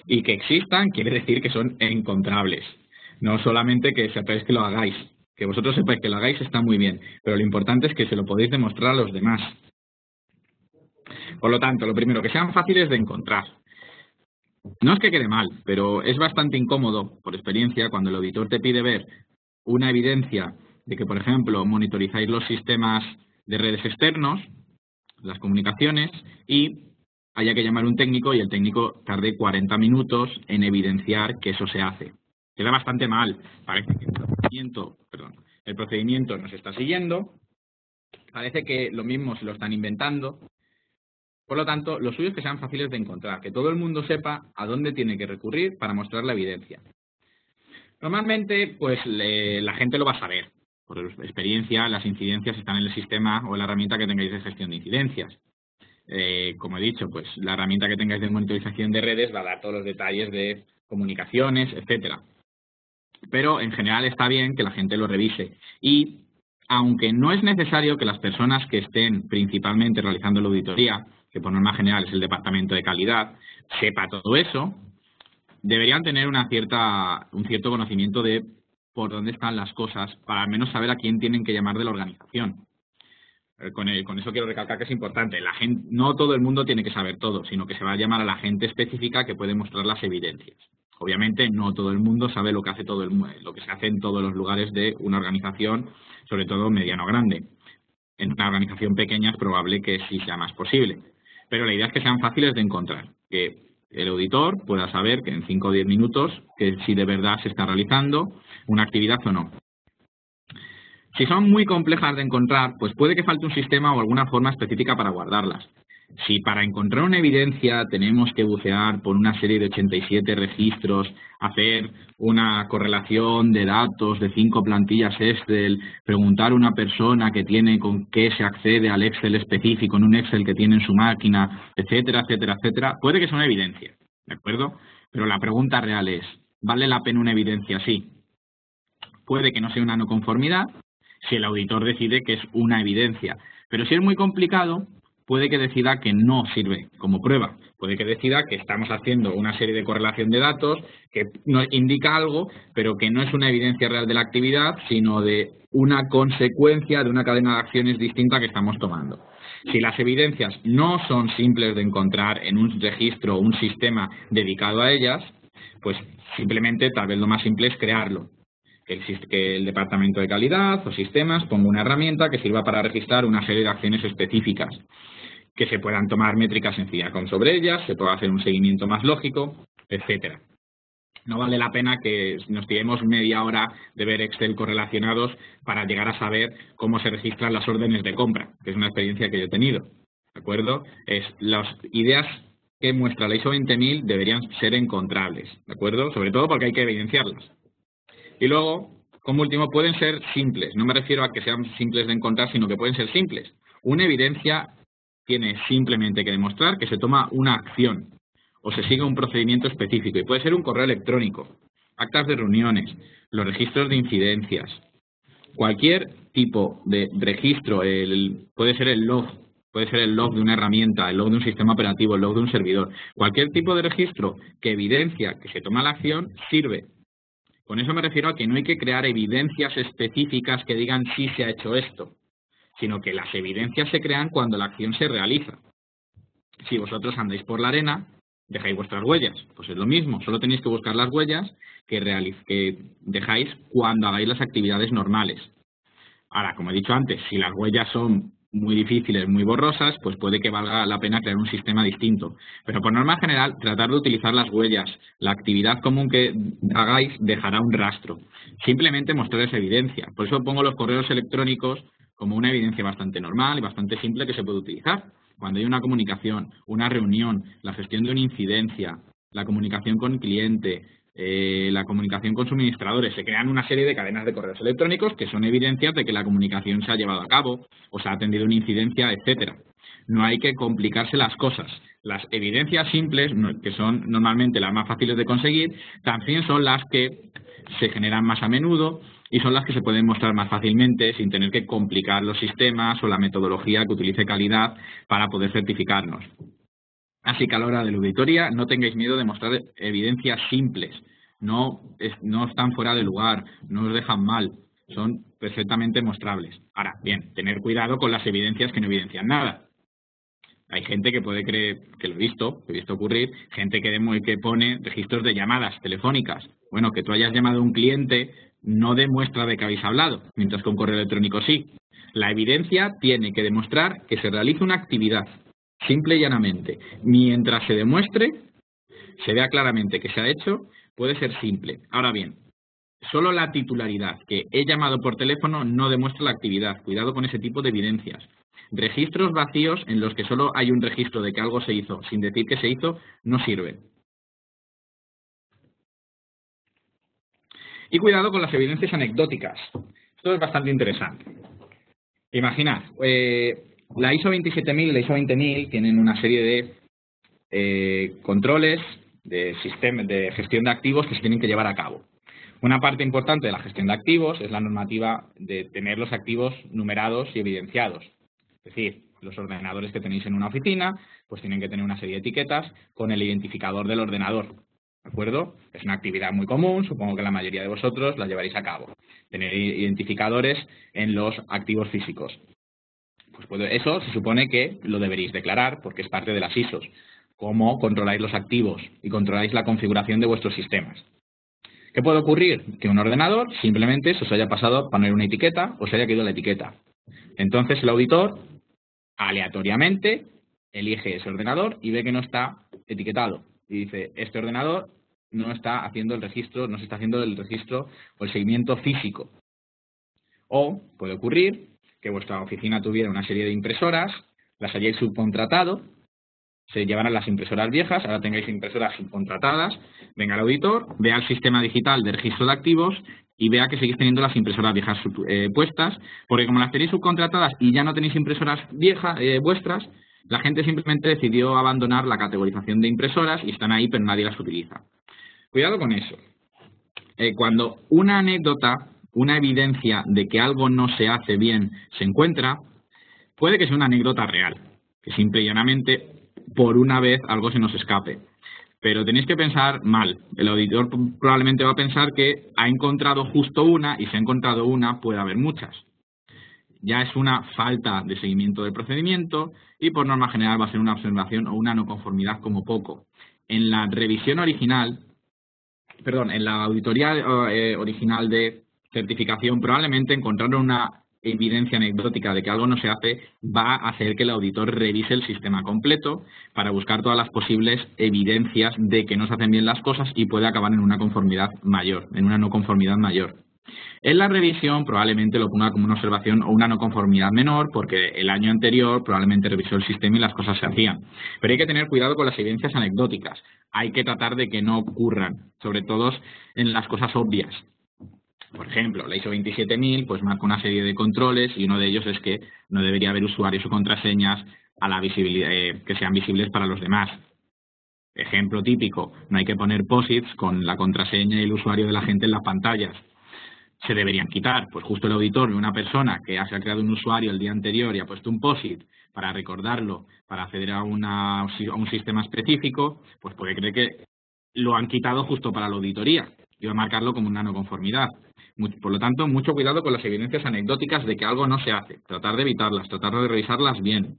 Y que existan quiere decir que son encontrables, no solamente que sepáis que lo hagáis. Que vosotros sepáis que lo hagáis está muy bien, pero lo importante es que se lo podéis demostrar a los demás. Por lo tanto, lo primero, que sean fáciles de encontrar. No es que quede mal, pero es bastante incómodo, por experiencia, cuando el auditor te pide ver una evidencia de que, por ejemplo, monitorizáis los sistemas de redes externos, las comunicaciones, y haya que llamar a un técnico y el técnico tarde 40 minutos en evidenciar que eso se hace. Queda bastante mal. Parece que el procedimiento no se está siguiendo, parece que lo mismo se lo están inventando. Por lo tanto, lo suyo es que sean fáciles de encontrar, que todo el mundo sepa a dónde tiene que recurrir para mostrar la evidencia. Normalmente, pues la gente lo va a saber. Por experiencia, las incidencias están en el sistema o en la herramienta que tengáis de gestión de incidencias. Como he dicho, pues la herramienta que tengáis de monitorización de redes va a dar todos los detalles de comunicaciones, etcétera. Pero en general está bien que la gente lo revise. Y aunque no es necesario que las personas que estén principalmente realizando la auditoría, que por norma general es el departamento de calidad, sepa todo eso, deberían tener un cierto conocimiento de por dónde están las cosas, para al menos saber a quién tienen que llamar de la organización. Con eso quiero recalcar que es importante. No todo el mundo tiene que saber todo, sino que se va a llamar a la gente específica que puede mostrar las evidencias. Obviamente no todo el mundo sabe lo que hace lo que se hace en todos los lugares de una organización, sobre todo mediano o grande. En una organización pequeña es probable que sí sea más posible. Pero la idea es que sean fáciles de encontrar, que el auditor pueda saber que en 5 o 10 minutos que si de verdad se está realizando una actividad o no. Si son muy complejas de encontrar, pues puede que falte un sistema o alguna forma específica para guardarlas. Si para encontrar una evidencia tenemos que bucear por una serie de 87 registros, hacer una correlación de datos de 5 plantillas Excel, preguntar a una persona que tiene con qué se accede al Excel específico en un Excel que tiene en su máquina, etcétera, etcétera, etcétera, puede que sea una evidencia, ¿de acuerdo? Pero la pregunta real es, ¿vale la pena una evidencia así? Puede que no sea una no conformidad, si el auditor decide que es una evidencia. Pero si es muy complicado, puede que decida que no sirve como prueba. Puede que decida que estamos haciendo una serie de correlación de datos que nos indica algo, pero que no es una evidencia real de la actividad, sino de una consecuencia de una cadena de acciones distinta que estamos tomando. Si las evidencias no son simples de encontrar en un registro o un sistema dedicado a ellas, pues simplemente tal vez lo más simple es crearlo. Que el departamento de calidad o sistemas ponga una herramienta que sirva para registrar una serie de acciones específicas, que se puedan tomar métricas sencillas sobre ellas, se pueda hacer un seguimiento más lógico, etcétera. No vale la pena que nos tiremos media hora de ver Excel correlacionados para llegar a saber cómo se registran las órdenes de compra, que es una experiencia que yo he tenido, ¿de acuerdo? Las ideas que muestra la ISO 20000 deberían ser encontrables, ¿de acuerdo? Sobre todo porque hay que evidenciarlas. Y luego, como último, pueden ser simples. No me refiero a que sean simples de encontrar, sino que pueden ser simples. Una evidencia tiene simplemente que demostrar que se toma una acción o se sigue un procedimiento específico. Y puede ser un correo electrónico, actas de reuniones, los registros de incidencias. Cualquier tipo de registro, puede ser el log de una herramienta, el log de un sistema operativo, el log de un servidor. Cualquier tipo de registro que evidencia que se toma la acción sirve. Con eso me refiero a que no hay que crear evidencias específicas que digan sí se ha hecho esto, sino que las evidencias se crean cuando la acción se realiza. Si vosotros andáis por la arena, dejáis vuestras huellas, pues es lo mismo, solo tenéis que buscar las huellas que dejáis cuando hagáis las actividades normales. Ahora, como he dicho antes, si las huellas son muy difíciles, muy borrosas, pues puede que valga la pena crear un sistema distinto. Pero por norma general, tratar de utilizar las huellas. La actividad común que hagáis dejará un rastro. Simplemente mostrar esa evidencia. Por eso pongo los correos electrónicos como una evidencia bastante normal y bastante simple que se puede utilizar. Cuando hay una comunicación, una reunión, la gestión de una incidencia, la comunicación con el cliente, la comunicación con suministradores, se crean una serie de cadenas de correos electrónicos que son evidencias de que la comunicación se ha llevado a cabo o se ha atendido una incidencia, etcétera. No hay que complicarse las cosas. Las evidencias simples, que son normalmente las más fáciles de conseguir, también son las que se generan más a menudo y son las que se pueden mostrar más fácilmente sin tener que complicar los sistemas o la metodología que utilice calidad para poder certificarnos. Así que a la hora de la auditoría no tengáis miedo de mostrar evidencias simples. No están fuera de lugar, no os dejan mal, son perfectamente mostrables. Ahora, bien, tener cuidado con las evidencias que no evidencian nada. Hay gente que puede creer, que lo he visto ocurrir, gente que pone registros de llamadas telefónicas. Bueno, que tú hayas llamado a un cliente no demuestra de que habéis hablado, mientras que un correo electrónico sí. La evidencia tiene que demostrar que se realiza una actividad. Simple y llanamente. Mientras se demuestre, se vea claramente que se ha hecho, puede ser simple. Ahora bien, solo la titularidad, que he llamado por teléfono, no demuestra la actividad. Cuidado con ese tipo de evidencias. Registros vacíos en los que solo hay un registro de que algo se hizo, sin decir que se hizo, no sirven. Y cuidado con las evidencias anecdóticas. Esto es bastante interesante. Imaginad, la ISO 27000 y la ISO 20000 tienen una serie de controles de gestión de activos que se tienen que llevar a cabo. Una parte importante de la gestión de activos es la normativa de tener los activos numerados y evidenciados. Es decir, los ordenadores que tenéis en una oficina pues tienen que tener una serie de etiquetas con el identificador del ordenador. ¿De acuerdo? Es una actividad muy común, supongo que la mayoría de vosotros la llevaréis a cabo. Tener identificadores en los activos físicos. Eso se supone que lo deberéis declarar porque es parte de las ISOs. Cómo controláis los activos y controláis la configuración de vuestros sistemas. ¿Qué puede ocurrir? Que un ordenador simplemente se os haya pasado a poner una etiqueta o se haya caído la etiqueta. Entonces el auditor aleatoriamente elige ese ordenador y ve que no está etiquetado. Y dice, este ordenador no está haciendo el registro, no se está haciendo el registro o el seguimiento físico. O puede ocurrir que vuestra oficina tuviera una serie de impresoras, las hayáis subcontratado, se llevaran las impresoras viejas, ahora tengáis impresoras subcontratadas, venga el auditor, vea el sistema digital de registro de activos y vea que seguís teniendo las impresoras viejas puestas, porque como las tenéis subcontratadas y ya no tenéis impresoras viejas vuestras, la gente simplemente decidió abandonar la categorización de impresoras y están ahí pero nadie las utiliza. Cuidado con eso. Cuando una anécdota, una evidencia de que algo no se hace bien se encuentra, puede que sea una anécdota real, que simple y llanamente por una vez algo se nos escape. Pero tenéis que pensar mal. El auditor probablemente va a pensar que ha encontrado justo una y si ha encontrado una puede haber muchas. Ya es una falta de seguimiento del procedimiento y por norma general va a ser una observación o una no conformidad como poco. En la revisión original, en la auditoría original de certificación probablemente encontrar una evidencia anecdótica de que algo no se hace va a hacer que el auditor revise el sistema completo para buscar todas las posibles evidencias de que no se hacen bien las cosas y puede acabar en una conformidad mayor, en una no conformidad mayor. En la revisión probablemente lo ponga como una observación o una no conformidad menor porque el año anterior probablemente revisó el sistema y las cosas se hacían. Pero hay que tener cuidado con las evidencias anecdóticas. Hay que tratar de que no ocurran, sobre todo en las cosas obvias. Por ejemplo, la ISO 27000 pues marca una serie de controles y uno de ellos es que no debería haber usuarios o contraseñas a la visibilidad, que sean visibles para los demás. Ejemplo típico, no hay que poner posits con la contraseña y el usuario de la gente en las pantallas. Se deberían quitar. Pues justo el auditor ve una persona que se ha creado un usuario el día anterior y ha puesto un posit para recordarlo, para acceder a un sistema específico, pues puede creer que lo han quitado justo para la auditoría y va a marcarlo como una no conformidad. Por lo tanto, mucho cuidado con las evidencias anecdóticas de que algo no se hace. Tratar de evitarlas, tratar de revisarlas bien.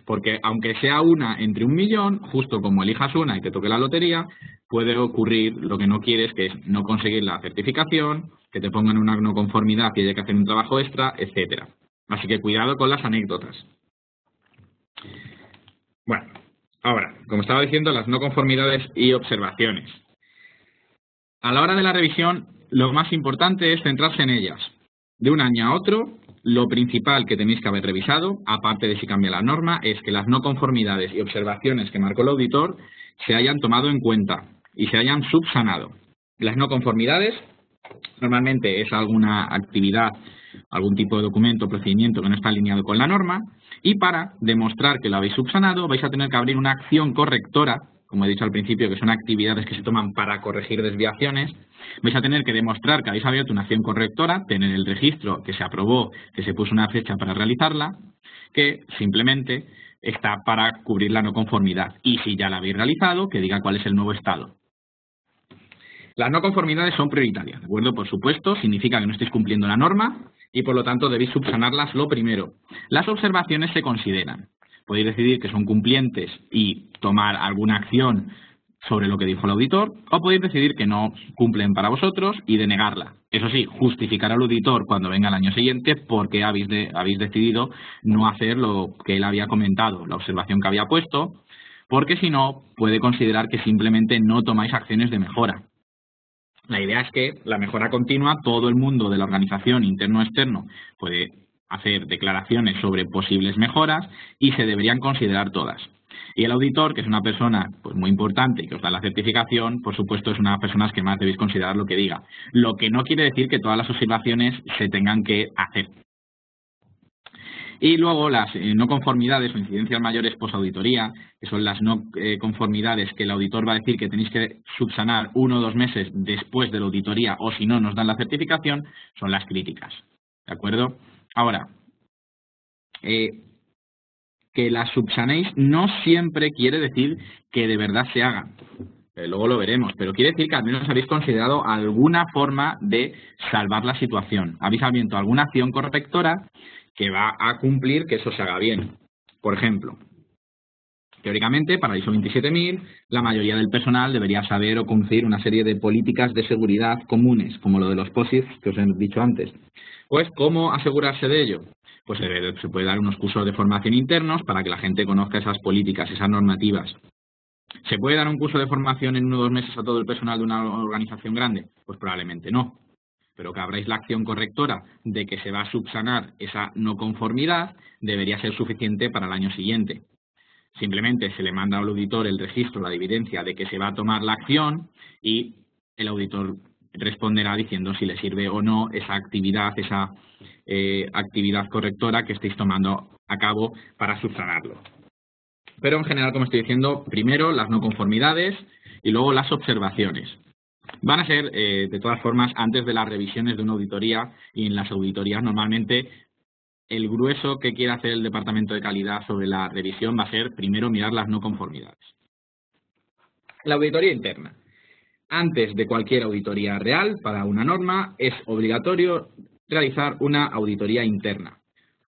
Porque aunque sea una entre 1.000.000, justo como elijas una y te toque la lotería, puede ocurrir lo que no quieres, que es no conseguir la certificación, que te pongan una no conformidad y haya que hacer un trabajo extra, etcétera. Así que cuidado con las anécdotas. Bueno, ahora, como estaba diciendo, las no conformidades y observaciones. A la hora de la revisión, lo más importante es centrarse en ellas. De un año a otro, lo principal que tenéis que haber revisado, aparte de si cambia la norma, es que las no conformidades y observaciones que marcó el auditor se hayan tomado en cuenta y se hayan subsanado. Las no conformidades normalmente es alguna actividad, algún tipo de documento o procedimiento que no está alineado con la norma y para demostrar que lo habéis subsanado vais a tener que abrir una acción correctora. Como he dicho al principio, que son actividades que se toman para corregir desviaciones, vais a tener que demostrar que habéis abierto una acción correctora, tener el registro que se aprobó, que se puso una fecha para realizarla, que simplemente está para cubrir la no conformidad. Y si ya la habéis realizado, que diga cuál es el nuevo estado. Las no conformidades son prioritarias, ¿de acuerdo? Por supuesto, significa que no estáis cumpliendo la norma y por lo tanto debéis subsanarlas lo primero. Las observaciones se consideran. Podéis decidir que son cumplientes y tomar alguna acción sobre lo que dijo el auditor, o podéis decidir que no cumplen para vosotros y denegarla. Eso sí, justificar al auditor cuando venga el año siguiente porque habéis decidido no hacer lo que él había comentado, la observación que había puesto, porque si no, puede considerar que simplemente no tomáis acciones de mejora. La idea es que la mejora continua, todo el mundo de la organización, interno o externo, puede hacer declaraciones sobre posibles mejoras y se deberían considerar todas. Y el auditor, que es una persona pues muy importante y que os da la certificación, por supuesto es una de las personas que más debéis considerar lo que diga. Lo que no quiere decir que todas las observaciones se tengan que hacer. Y luego las no conformidades o incidencias mayores posauditoría, que son las no conformidades que el auditor va a decir que tenéis que subsanar 1 o 2 meses después de la auditoría o si no nos dan la certificación, son las críticas. ¿De acuerdo? Ahora, que las subsanéis no siempre quiere decir que de verdad se hagan. Luego lo veremos, pero quiere decir que al menos habéis considerado alguna forma de salvar la situación. Habéis abierto alguna acción correctora que va a cumplir que eso se haga bien. Por ejemplo, teóricamente, para ISO 27000, la mayoría del personal debería saber o conducir una serie de políticas de seguridad comunes, como lo de los POSIX que os he dicho antes. Pues, ¿cómo asegurarse de ello? Pues se puede dar unos cursos de formación internos para que la gente conozca esas políticas, esas normativas. ¿Se puede dar un curso de formación en 1 o 2 meses a todo el personal de una organización grande? Pues probablemente no. Pero que abráis la acción correctora de que se va a subsanar esa no conformidad debería ser suficiente para el año siguiente. Simplemente se le manda al auditor el registro, la evidencia de que se va a tomar la acción y el auditor responderá diciendo si le sirve o no esa actividad correctora que estéis tomando a cabo para subsanarlo. Pero en general, como estoy diciendo, primero las no conformidades y luego las observaciones. Van a ser, de todas formas, antes de las revisiones de una auditoría, y en las auditorías normalmente el grueso que quiere hacer el departamento de calidad sobre la revisión va a ser primero mirar las no conformidades. La auditoría interna. Antes de cualquier auditoría real para una norma es obligatorio realizar una auditoría interna.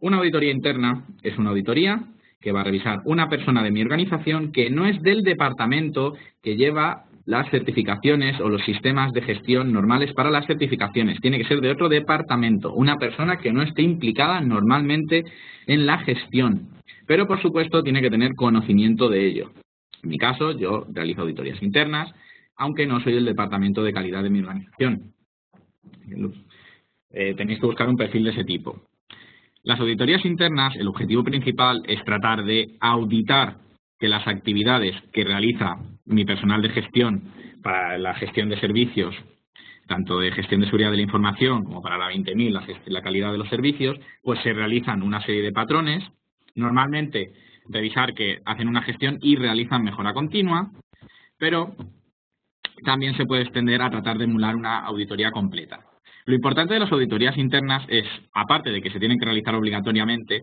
Una auditoría interna es una auditoría que va a revisar una persona de mi organización que no es del departamento que lleva las certificaciones o los sistemas de gestión normales para las certificaciones. Tiene que ser de otro departamento, una persona que no esté implicada normalmente en la gestión. Pero, por supuesto, tiene que tener conocimiento de ello. En mi caso, yo realizo auditorías internas, aunque no soy del departamento de calidad de mi organización. Tenéis que buscar un perfil de ese tipo. Las auditorías internas, el objetivo principal es tratar de auditar que las actividades que realiza mi personal de gestión para la gestión de servicios, tanto de gestión de seguridad de la información como para la 20000, la calidad de los servicios, pues se realizan una serie de patrones. Normalmente revisar que hacen una gestión y realizan mejora continua, pero también se puede extender a tratar de emular una auditoría completa. Lo importante de las auditorías internas es, aparte de que se tienen que realizar obligatoriamente,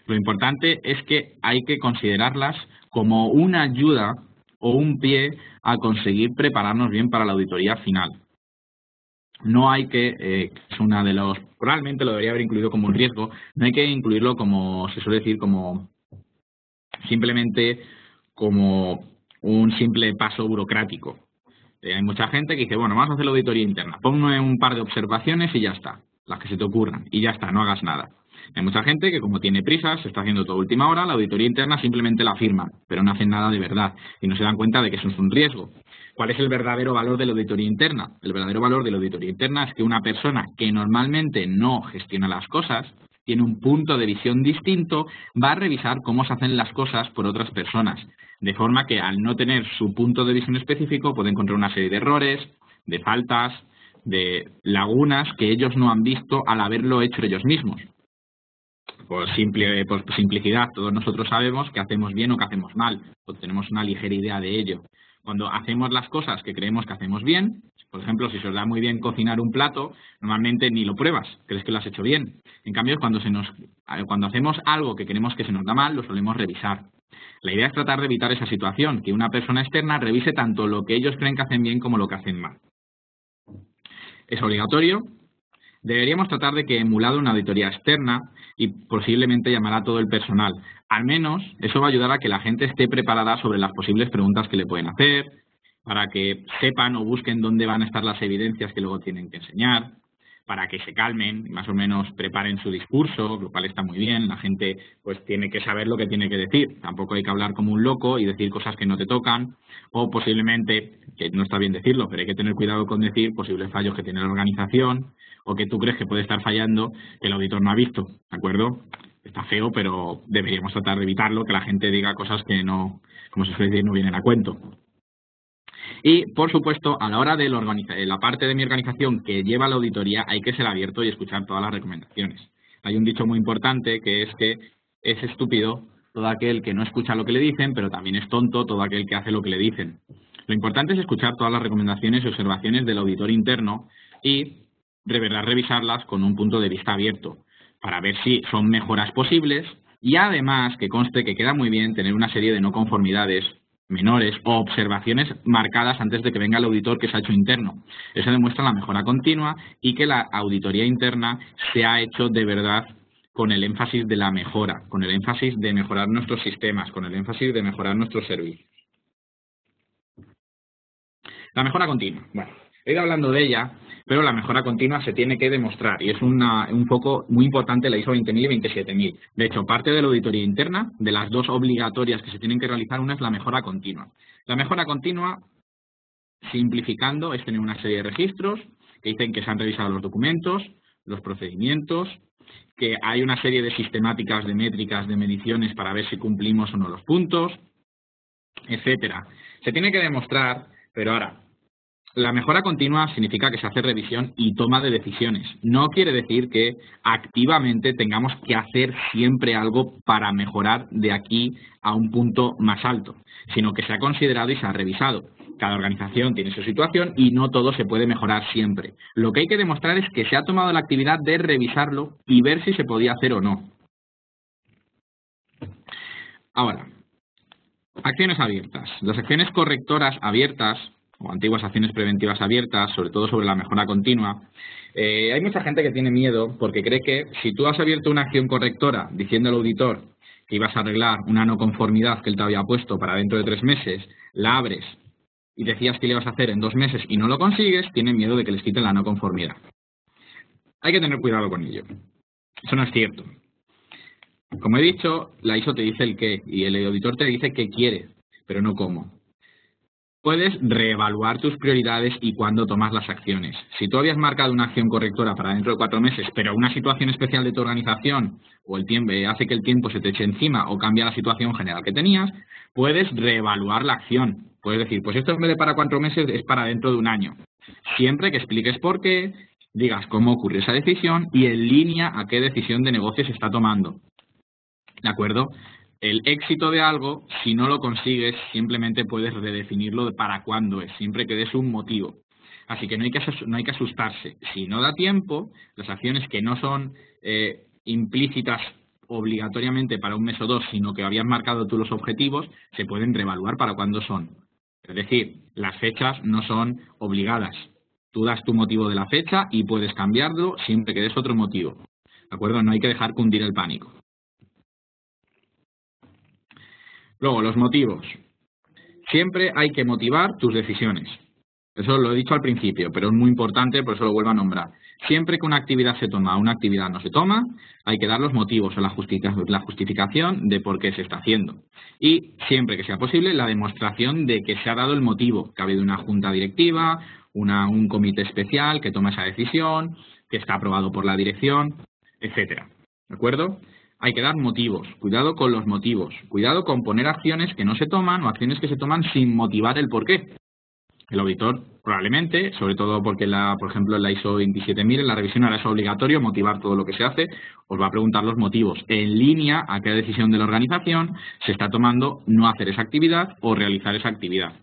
lo importante es que hay que considerarlas como una ayuda o un pie a conseguir prepararnos bien para la auditoría final. No hay que, es una de los, probablemente lo debería haber incluido como un riesgo, no hay que incluirlo como, se suele decir, como simplemente como un simple paso burocrático. Hay mucha gente que dice, bueno, vamos a hacer la auditoría interna, ponme un par de observaciones y ya está, las que se te ocurran, y ya está, no hagas nada. Hay mucha gente que, como tiene prisas, se está haciendo todo a última hora, la auditoría interna simplemente la firman, pero no hacen nada de verdad y no se dan cuenta de que eso es un riesgo. ¿Cuál es el verdadero valor de la auditoría interna? El verdadero valor de la auditoría interna es que una persona que normalmente no gestiona las cosas, tiene un punto de visión distinto, va a revisar cómo se hacen las cosas por otras personas, de forma que al no tener su punto de visión específico puede encontrar una serie de errores, de faltas, de lagunas que ellos no han visto al haberlo hecho ellos mismos. Por simplicidad, todos nosotros sabemos que hacemos bien o que hacemos mal, o tenemos una ligera idea de ello. Cuando hacemos las cosas que creemos que hacemos bien, por ejemplo, si se os da muy bien cocinar un plato, normalmente ni lo pruebas, crees que lo has hecho bien. En cambio, cuando hacemos algo que creemos que se nos da mal, lo solemos revisar. La idea es tratar de evitar esa situación, que una persona externa revise tanto lo que ellos creen que hacen bien como lo que hacen mal. Es obligatorio. Deberíamos tratar de que emulado una auditoría externa y posiblemente llamar a todo el personal. Al menos eso va a ayudar a que la gente esté preparada sobre las posibles preguntas que le pueden hacer, para que sepan o busquen dónde van a estar las evidencias que luego tienen que enseñar, para que se calmen, más o menos preparen su discurso, lo cual está muy bien. La gente pues tiene que saber lo que tiene que decir. Tampoco hay que hablar como un loco y decir cosas que no te tocan, o posiblemente, que no está bien decirlo, pero hay que tener cuidado con decir posibles fallos que tiene la organización, o que tú crees que puede estar fallando, que el auditor no ha visto, ¿de acuerdo? Está feo, pero deberíamos tratar de evitarlo, que la gente diga cosas que no, como se suele decir, no vienen a cuento. Y, por supuesto, a la hora de la parte de mi organización que lleva la auditoría, hay que ser abierto y escuchar todas las recomendaciones. Hay un dicho muy importante que es estúpido todo aquel que no escucha lo que le dicen, pero también es tonto todo aquel que hace lo que le dicen. Lo importante es escuchar todas las recomendaciones y observaciones del auditor interno y de verdad revisarlas con un punto de vista abierto para ver si son mejoras posibles y además que conste que queda muy bien tener una serie de no conformidades menores o observaciones marcadas antes de que venga el auditor que se ha hecho interno. Eso demuestra la mejora continua y que la auditoría interna se ha hecho de verdad con el énfasis de la mejora, con el énfasis de mejorar nuestros sistemas, con el énfasis de mejorar nuestros servicios. La mejora continua. Bueno, he ido hablando de ella, pero la mejora continua se tiene que demostrar y es un foco muy importante la ISO 20000 y 27000. De hecho, parte de la auditoría interna, de las dos obligatorias que se tienen que realizar, una es la mejora continua. La mejora continua, simplificando, es tener una serie de registros que dicen que se han revisado los documentos, los procedimientos, que hay una serie de sistemáticas, de métricas, de mediciones para ver si cumplimos o no los puntos, etcétera. Se tiene que demostrar, pero ahora, la mejora continua significa que se hace revisión y toma de decisiones. No quiere decir que activamente tengamos que hacer siempre algo para mejorar de aquí a un punto más alto, sino que se ha considerado y se ha revisado. Cada organización tiene su situación y no todo se puede mejorar siempre. Lo que hay que demostrar es que se ha tomado la actividad de revisarlo y ver si se podía hacer o no. Ahora, acciones abiertas. Las acciones correctoras abiertas o antiguas acciones preventivas abiertas, sobre todo sobre la mejora continua. Hay mucha gente que tiene miedo porque cree que si tú has abierto una acción correctora diciendo al auditor que ibas a arreglar una no conformidad que él te había puesto para dentro de 3 meses, la abres y decías que le ibas a hacer en 2 meses y no lo consigues, tienen miedo de que les quiten la no conformidad. Hay que tener cuidado con ello. Eso no es cierto. Como he dicho, la ISO te dice el qué y el auditor te dice qué quiere, pero no cómo. Puedes reevaluar tus prioridades y cuándo tomas las acciones. Si tú habías marcado una acción correctora para dentro de 4 meses, pero una situación especial de tu organización o el tiempo hace que el tiempo se te eche encima o cambia la situación general que tenías, puedes reevaluar la acción. Puedes decir, pues esto en vez de para 4 meses es para dentro de 1 año. Siempre que expliques por qué, digas cómo ocurrió esa decisión y en línea a qué decisión de negocio se está tomando. ¿De acuerdo? El éxito de algo, si no lo consigues, simplemente puedes redefinirlo para cuándo es, siempre que des un motivo. Así que no hay que asustarse. Si no da tiempo, las acciones que no son implícitas obligatoriamente para 1 mes o 2, sino que habías marcado tú los objetivos, se pueden reevaluar para cuándo son. Es decir, las fechas no son obligadas. Tú das tu motivo de la fecha y puedes cambiarlo siempre que des otro motivo. ¿De acuerdo? No hay que dejar cundir el pánico. Luego, los motivos. Siempre hay que motivar tus decisiones. Eso lo he dicho al principio, pero es muy importante, por eso lo vuelvo a nombrar. Siempre que una actividad se toma o una actividad no se toma, hay que dar los motivos o la justificación de por qué se está haciendo. Y siempre que sea posible, la demostración de que se ha dado el motivo, que ha habido una junta directiva, un comité especial que toma esa decisión, que está aprobado por la dirección, etcétera. ¿De acuerdo? Hay que dar motivos, cuidado con los motivos, cuidado con poner acciones que no se toman o acciones que se toman sin motivar el porqué. El auditor probablemente, sobre todo porque, por ejemplo, en la ISO 27000, en la revisión ahora es obligatorio motivar todo lo que se hace, os va a preguntar los motivos en línea a qué decisión de la organización se está tomando no hacer esa actividad o realizar esa actividad.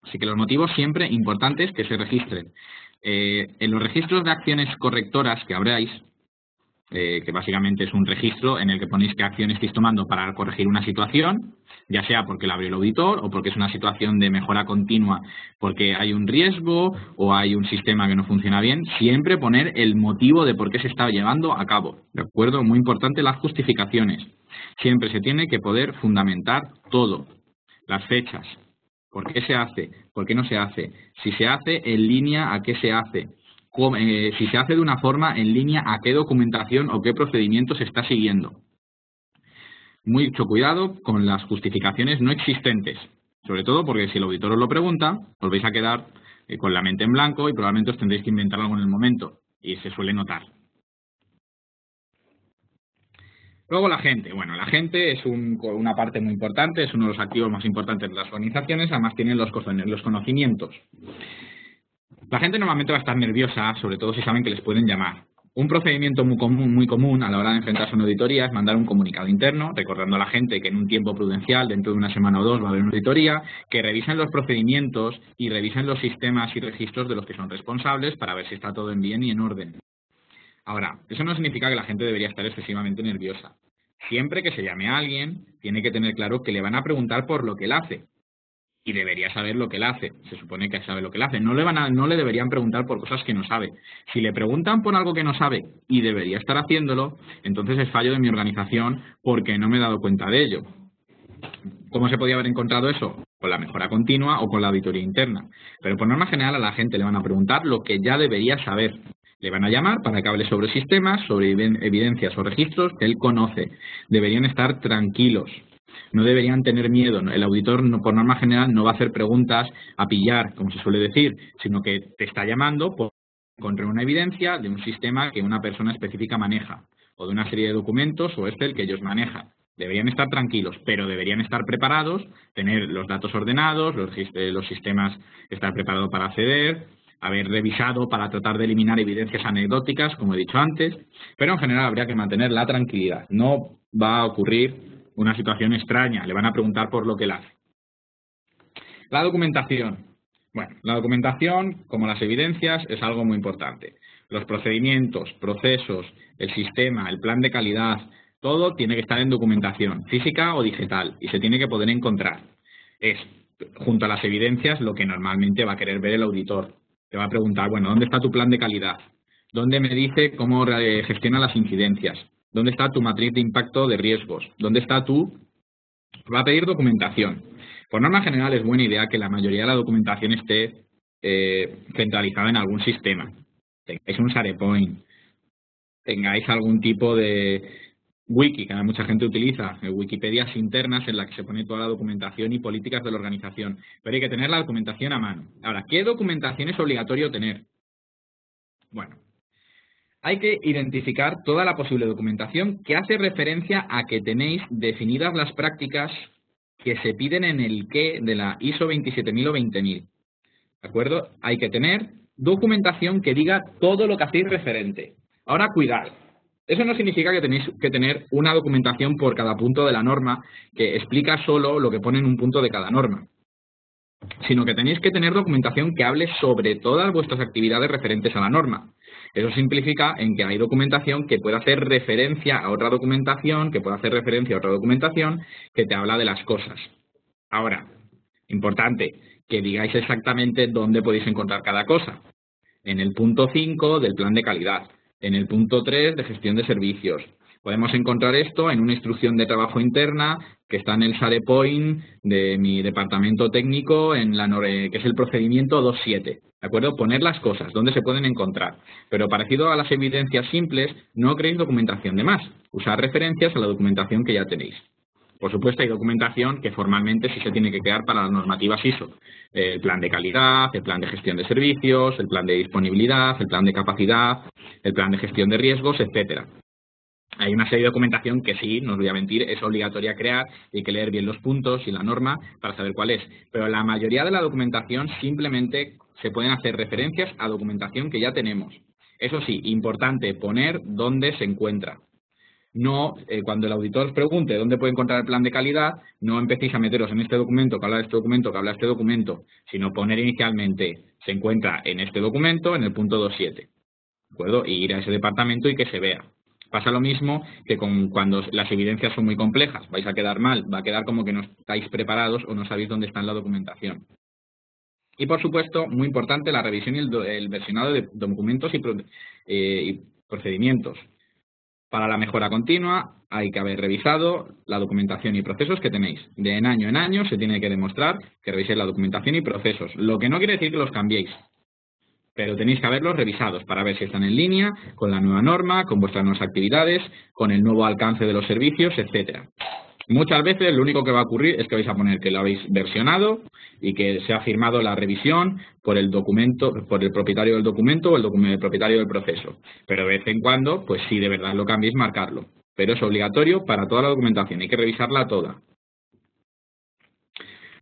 Así que los motivos siempre importantes que se registren. En los registros de acciones correctoras que abráis, que básicamente es un registro en el que ponéis qué acción estáis tomando para corregir una situación, ya sea porque la abrió el auditor o porque es una situación de mejora continua porque hay un riesgo o hay un sistema que no funciona bien, siempre poner el motivo de por qué se está llevando a cabo. ¿De acuerdo? Muy importante las justificaciones. Siempre se tiene que poder fundamentar todo. Las fechas. ¿Por qué se hace? ¿Por qué no se hace? Si se hace, en línea a qué se hace. Si se hace de una forma en línea a qué documentación o qué procedimiento se está siguiendo. Mucho cuidado con las justificaciones no existentes, sobre todo porque si el auditor os lo pregunta, os vais a quedar con la mente en blanco y probablemente os tendréis que inventar algo en el momento, y se suele notar. Luego la gente. Bueno, la gente es una parte muy importante, es uno de los activos más importantes de las organizaciones, además tienen los conocimientos. La gente normalmente va a estar nerviosa, sobre todo si saben que les pueden llamar. Un procedimiento muy común a la hora de enfrentarse a una auditoría es mandar un comunicado interno, recordando a la gente que en un tiempo prudencial, dentro de 1 semana o 2, va a haber una auditoría, que revisen los procedimientos y revisen los sistemas y registros de los que son responsables para ver si está todo en bien y en orden. Ahora, eso no significa que la gente debería estar excesivamente nerviosa. Siempre que se llame a alguien, tiene que tener claro que le van a preguntar por lo que él hace. y debería saber lo que él hace. Se supone que sabe lo que él hace. No le deberían preguntar por cosas que no sabe. Si le preguntan por algo que no sabe y debería estar haciéndolo, entonces es fallo de mi organización porque no me he dado cuenta de ello. ¿Cómo se podía haber encontrado eso? Con la mejora continua o con la auditoría interna. Pero por norma general a la gente le van a preguntar lo que ya debería saber. Le van a llamar para que hable sobre sistemas, sobre evidencias o registros que él conoce. Deberían estar tranquilos. No deberían tener miedo. El auditor, por norma general, no va a hacer preguntas a pillar, como se suele decir, sino que te está llamando por encontrar una evidencia de un sistema que una persona específica maneja, o de una serie de documentos o Excel que ellos manejan. Deberían estar tranquilos, pero deberían estar preparados, tener los datos ordenados, los sistemas estar preparados para acceder, haber revisado para tratar de eliminar evidencias anecdóticas, como he dicho antes, pero en general habría que mantener la tranquilidad. No va a ocurrir una situación extraña, le van a preguntar por lo que él hace. La documentación. Bueno, la documentación, como las evidencias, es algo muy importante. Los procedimientos, procesos, el sistema, el plan de calidad, todo tiene que estar en documentación, física o digital, y se tiene que poder encontrar. Es, junto a las evidencias, lo que normalmente va a querer ver el auditor. Te va a preguntar, bueno, ¿dónde está tu plan de calidad? ¿Dónde me dice cómo gestiona las incidencias? ¿Dónde está tu matriz de impacto de riesgos? ¿Dónde está tu...? Va a pedir documentación. Por norma general es buena idea que la mayoría de la documentación esté centralizada en algún sistema. Tengáis un SharePoint, tengáis algún tipo de wiki, que mucha gente utiliza, Wikipedias internas en las que se pone toda la documentación y políticas de la organización. Pero hay que tener la documentación a mano. Ahora, ¿qué documentación es obligatorio tener? Bueno, hay que identificar toda la posible documentación que hace referencia a que tenéis definidas las prácticas que se piden en el qué de la ISO 27000 o 20000. ¿De acuerdo? Hay que tener documentación que diga todo lo que hacéis referente. Ahora, cuidado. Eso no significa que tenéis que tener una documentación por cada punto de la norma que explica solo lo que pone en un punto de cada norma, sino que tenéis que tener documentación que hable sobre todas vuestras actividades referentes a la norma. Eso simplifica en que hay documentación que puede hacer referencia a otra documentación, que puede hacer referencia a otra documentación que te habla de las cosas. Ahora, importante, que digáis exactamente dónde podéis encontrar cada cosa. En el punto 5 del plan de calidad, en el punto 3 de gestión de servicios. Podemos encontrar esto en una instrucción de trabajo interna que está en el SharePoint de mi departamento técnico, que es el procedimiento 2.7. ¿De acuerdo? Poner las cosas donde se pueden encontrar. Pero parecido a las evidencias simples, no creéis documentación de más. Usad referencias a la documentación que ya tenéis. Por supuesto, hay documentación que formalmente sí se tiene que crear para las normativas ISO. El plan de calidad, el plan de gestión de servicios, el plan de disponibilidad, el plan de capacidad, el plan de gestión de riesgos, etcétera. Hay una serie de documentación que sí, no os voy a mentir, es obligatoria crear y hay que leer bien los puntos y la norma para saber cuál es. Pero la mayoría de la documentación simplemente se pueden hacer referencias a documentación que ya tenemos. Eso sí, importante poner dónde se encuentra. No, cuando el auditor os pregunte dónde puede encontrar el plan de calidad, no empecéis a meteros en este documento, que habla de este documento, que habla de este documento, sino poner inicialmente, se encuentra en este documento, en el punto 2.7. ¿De acuerdo? Y ir a ese departamento y que se vea. Pasa lo mismo que cuando las evidencias son muy complejas, vais a quedar mal, va a quedar como que no estáis preparados o no sabéis dónde está la documentación. Y por supuesto, muy importante, la revisión y el versionado de documentos y procedimientos. Para la mejora continua hay que haber revisado la documentación y procesos que tenéis. De en año se tiene que demostrar que reviséis la documentación y procesos, lo que no quiere decir que los cambiéis. Pero tenéis que haberlos revisados para ver si están en línea con la nueva norma, con vuestras nuevas actividades, con el nuevo alcance de los servicios, etcétera. Muchas veces lo único que va a ocurrir es que vais a poner que lo habéis versionado y que se ha firmado la revisión por el propietario del documento o el propietario del proceso. Pero de vez en cuando, pues si de verdad lo cambiéis, marcarlo. Pero es obligatorio para toda la documentación, hay que revisarla toda.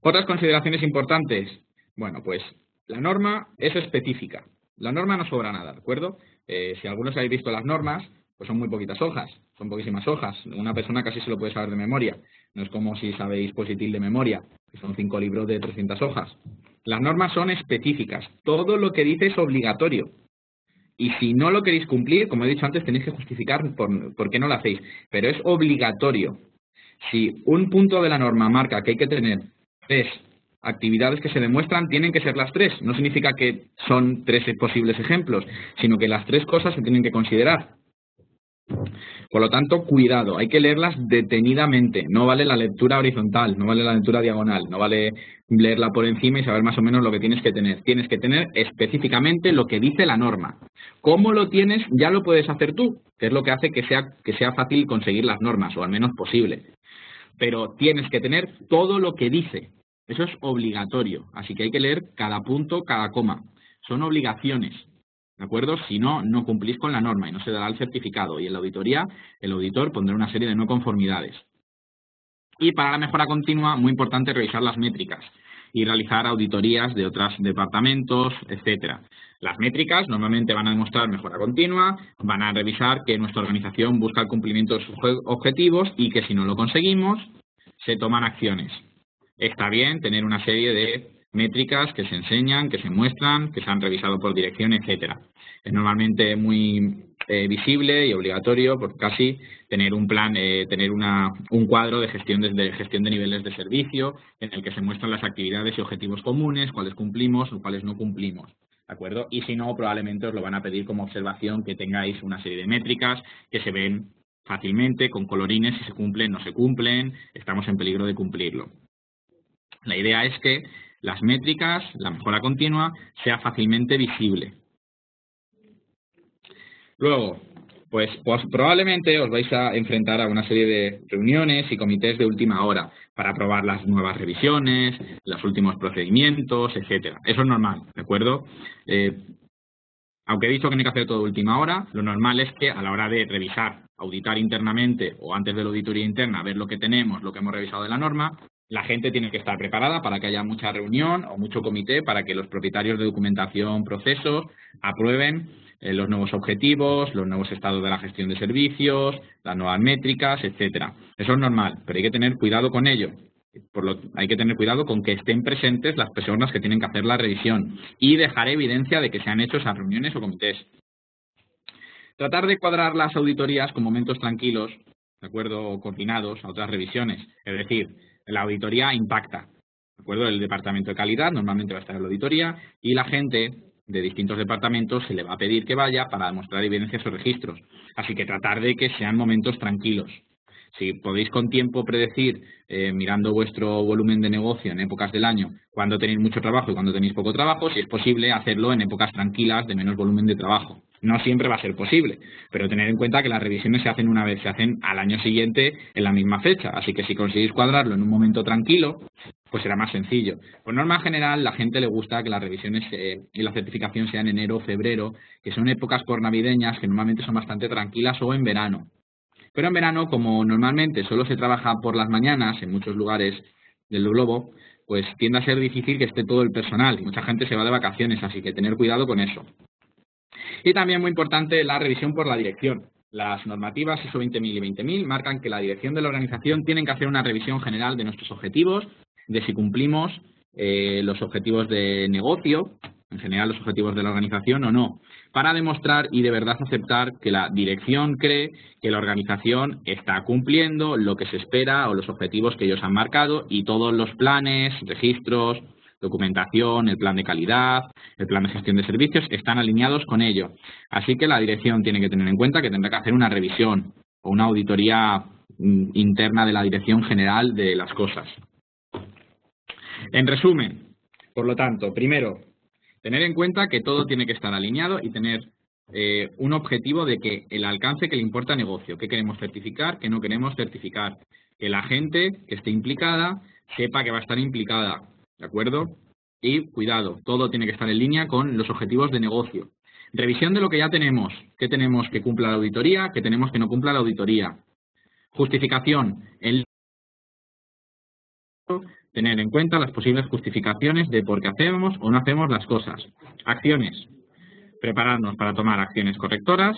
Otras consideraciones importantes. Bueno, pues la norma es específica. La norma no sobra nada, ¿de acuerdo? Si algunos habéis visto las normas, pues son muy poquitas hojas, son poquísimas hojas. Una persona casi se lo puede saber de memoria. No es como si sabéis Positil de memoria, que son 5 libros de 300 hojas. Las normas son específicas. Todo lo que dice es obligatorio. Y si no lo queréis cumplir, como he dicho antes, tenéis que justificar por qué no lo hacéis. Pero es obligatorio. Si un punto de la norma marca que hay que tener 3 actividades que se demuestran tienen que ser las 3. No significa que son 3 posibles ejemplos, sino que las 3 cosas se tienen que considerar. Por lo tanto, cuidado, hay que leerlas detenidamente. No vale la lectura horizontal, no vale la lectura diagonal, no vale leerla por encima y saber más o menos lo que tienes que tener. Tienes que tener específicamente lo que dice la norma. ¿Cómo lo tienes? Ya lo puedes hacer tú, que es lo que hace que sea fácil conseguir las normas, o al menos posible. Pero tienes que tener todo lo que dice. Eso es obligatorio, así que hay que leer cada punto, cada coma. Son obligaciones. ¿De acuerdo? Si no, no cumplís con la norma y no se dará el certificado. Y en la auditoría, el auditor pondrá una serie de no conformidades. Y para la mejora continua, muy importante revisar las métricas y realizar auditorías de otros departamentos, etcétera. Las métricas normalmente van a demostrar mejora continua, van a revisar que nuestra organización busca el cumplimiento de sus objetivos y que si no lo conseguimos, se toman acciones. Está bien tener una serie de métricas que se enseñan, que se muestran, que se han revisado por dirección, etcétera. Es normalmente muy visible y obligatorio, por casi, tener un plan, tener un cuadro de gestión de niveles de servicio en el que se muestran las actividades y objetivos comunes, cuáles cumplimos o cuáles no cumplimos. ¿De acuerdo? Y si no, probablemente os lo van a pedir como observación que tengáis una serie de métricas que se ven fácilmente, con colorines, si se cumplen, no se cumplen, estamos en peligro de cumplirlo. La idea es que las métricas, la mejora continua, sea fácilmente visible. Luego, pues probablemente os vais a enfrentar a una serie de reuniones y comités de última hora para aprobar las nuevas revisiones, los últimos procedimientos, etcétera. Eso es normal, ¿de acuerdo? Aunque he dicho que no hay que hacer todo de última hora, lo normal es que a la hora de revisar, auditar internamente o antes de la auditoría interna, ver lo que tenemos, lo que hemos revisado de la norma, la gente tiene que estar preparada para que haya mucha reunión o mucho comité para que los propietarios de documentación, procesos, aprueben los nuevos objetivos, los nuevos estados de la gestión de servicios, las nuevas métricas, etcétera. Eso es normal, pero hay que tener cuidado con ello. Hay que tener cuidado con que estén presentes las personas que tienen que hacer la revisión y dejar evidencia de que se han hecho esas reuniones o comités. Tratar de cuadrar las auditorías con momentos tranquilos, ¿de acuerdo? O coordinados a otras revisiones. Es decir, la auditoría impacta, ¿de acuerdo? El departamento de calidad normalmente va a estar en la auditoría y la gente de distintos departamentos se le va a pedir que vaya para demostrar evidencias o registros. Así que tratar de que sean momentos tranquilos. Si podéis con tiempo predecir, mirando vuestro volumen de negocio en épocas del año, cuándo tenéis mucho trabajo y cuándo tenéis poco trabajo, si es posible hacerlo en épocas tranquilas de menos volumen de trabajo. No siempre va a ser posible, pero tener en cuenta que las revisiones se hacen una vez, se hacen al año siguiente en la misma fecha. Así que si conseguís cuadrarlo en un momento tranquilo, pues será más sencillo. Por norma general, la gente le gusta que las revisiones y la certificación sean en enero o febrero, que son épocas por navideñas que normalmente son bastante tranquilas, o en verano. Pero en verano, como normalmente solo se trabaja por las mañanas en muchos lugares del globo, pues tiende a ser difícil que esté todo el personal. Mucha gente se va de vacaciones, así que tener cuidado con eso. Y también muy importante la revisión por la dirección. Las normativas ISO 20000 y 20000 marcan que la dirección de la organización tiene que hacer una revisión general de nuestros objetivos, de si cumplimos los objetivos de negocio, en general los objetivos de la organización o no, para demostrar y de verdad aceptar que la dirección cree que la organización está cumpliendo lo que se espera o los objetivos que ellos han marcado y todos los planes, registros, documentación, el plan de calidad, el plan de gestión de servicios están alineados con ello. Así que la dirección tiene que tener en cuenta que tendrá que hacer una revisión o una auditoría interna de la dirección general de las cosas. En resumen, por lo tanto, primero, tener en cuenta que todo tiene que estar alineado y tener un objetivo de que el alcance que le importa al negocio, qué queremos certificar, qué no queremos certificar, que la gente que esté implicada sepa que va a estar implicada, ¿de acuerdo? Y cuidado, todo tiene que estar en línea con los objetivos de negocio. Revisión de lo que ya tenemos, qué tenemos que cumpla la auditoría, qué tenemos que no cumpla la auditoría. Justificación, tener en cuenta las posibles justificaciones de por qué hacemos o no hacemos las cosas. Acciones. Prepararnos para tomar acciones correctoras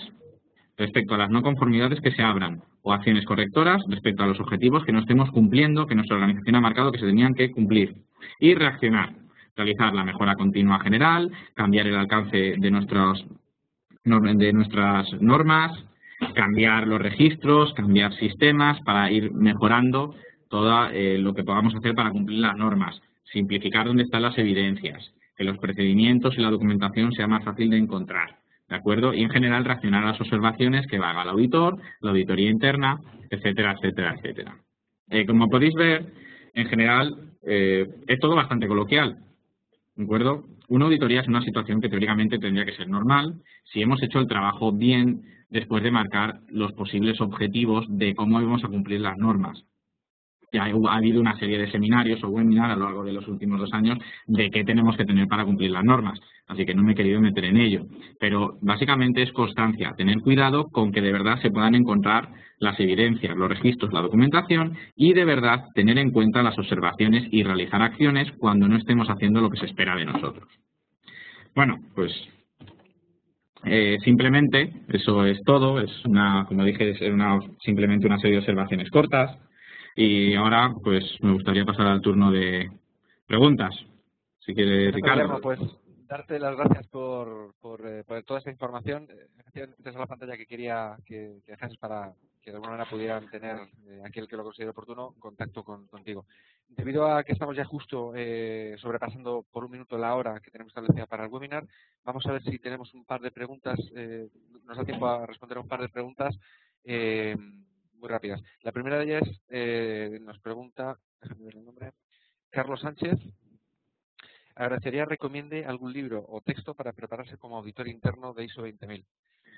respecto a las no conformidades que se abran o acciones correctoras respecto a los objetivos que no estemos cumpliendo, que nuestra organización ha marcado que se tenían que cumplir. Y reaccionar. Realizar la mejora continua general, cambiar el alcance de nuestras normas, cambiar los registros, cambiar sistemas para ir mejorando todo lo que podamos hacer para cumplir las normas. simplificar dónde están las evidencias, que los procedimientos y la documentación sea más fácil de encontrar, ¿de acuerdo? Y en general reaccionar a las observaciones que haga el auditor, la auditoría interna, etcétera, etcétera, etcétera. Como podéis ver, en general es todo bastante coloquial, ¿de acuerdo? Una auditoría es una situación que teóricamente tendría que ser normal si hemos hecho el trabajo bien después de marcar los posibles objetivos de cómo vamos a cumplir las normas. Ya ha habido una serie de seminarios o webinars a lo largo de los últimos 2 años de qué tenemos que tener para cumplir las normas, así que no me he querido meter en ello. Pero básicamente es constancia, tener cuidado con que de verdad se puedan encontrar las evidencias, los registros, la documentación y de verdad tener en cuenta las observaciones y realizar acciones cuando no estemos haciendo lo que se espera de nosotros. Bueno, pues simplemente eso es todo, es como dije, es simplemente una serie de observaciones cortas. Y ahora, pues, me gustaría pasar al turno de preguntas. Si quiere, Ricardo. Guillermo, pues darte las gracias por toda esta información. Efectivamente, esta es la pantalla que quería que dejases para que de alguna manera pudieran tener aquel que lo considere oportuno contacto contigo. Debido a que estamos ya justo sobrepasando por 1 minuto la hora que tenemos establecida para el webinar, vamos a ver si tenemos un par de preguntas, nos da tiempo a responder a un par de preguntas muy rápidas. La primera de ellas nos pregunta, déjame ver el nombre, Carlos Sánchez. Agradecería recomiende algún libro o texto para prepararse como auditor interno de ISO 20000.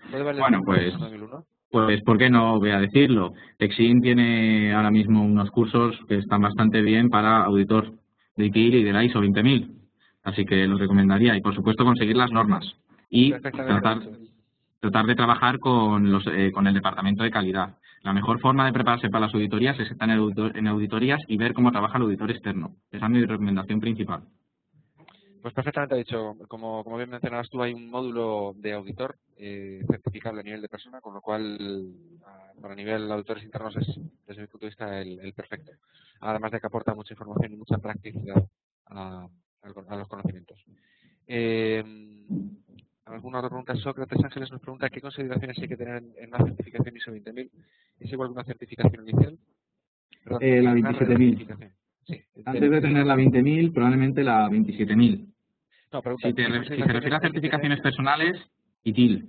¿Puede valer Bueno, ISO 9001? pues, ¿por qué no voy a decirlo? Exim tiene ahora mismo unos cursos que están bastante bien para auditor de ITIL y de la ISO 20000. Así que los recomendaría. Y, por supuesto, conseguir las normas. Y tratar de trabajar con el departamento de calidad. La mejor forma de prepararse para las auditorías es estar en auditorías y ver cómo trabaja el auditor externo. Esa es mi recomendación principal. Pues perfectamente dicho. Como bien mencionabas tú, hay un módulo de auditor certificable a nivel de persona, con lo cual para nivel de auditores internos es, desde mi punto de vista, el perfecto. Además de que aporta mucha información y mucha practicidad a los conocimientos. ¿Alguna otra pregunta? Sócrates Ángeles nos pregunta qué consideraciones hay que tener en una certificación ISO 20000. ¿Es igual que una certificación inicial? Perdón, La 27.000. Sí, Antes de tener la 20.000, probablemente la 27.000. No, pregunta, Si se refiere a certificaciones personales, ITIL.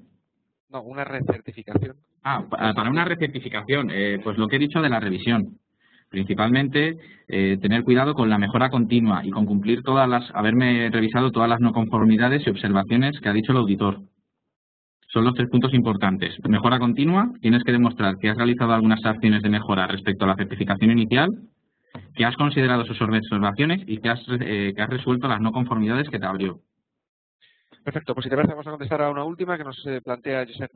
No, una recertificación. Para una recertificación, pues lo que he dicho de la revisión. Principalmente, tener cuidado con la mejora continua y con cumplir haberme revisado todas las no conformidades y observaciones que ha dicho el auditor. Son los 3 puntos importantes. Mejora continua, tienes que demostrar que has realizado algunas acciones de mejora respecto a la certificación inicial, que has considerado sus observaciones y que has resuelto las no conformidades que te abrió. Perfecto, pues si te parece vamos a contestar a una última que nos plantea Josep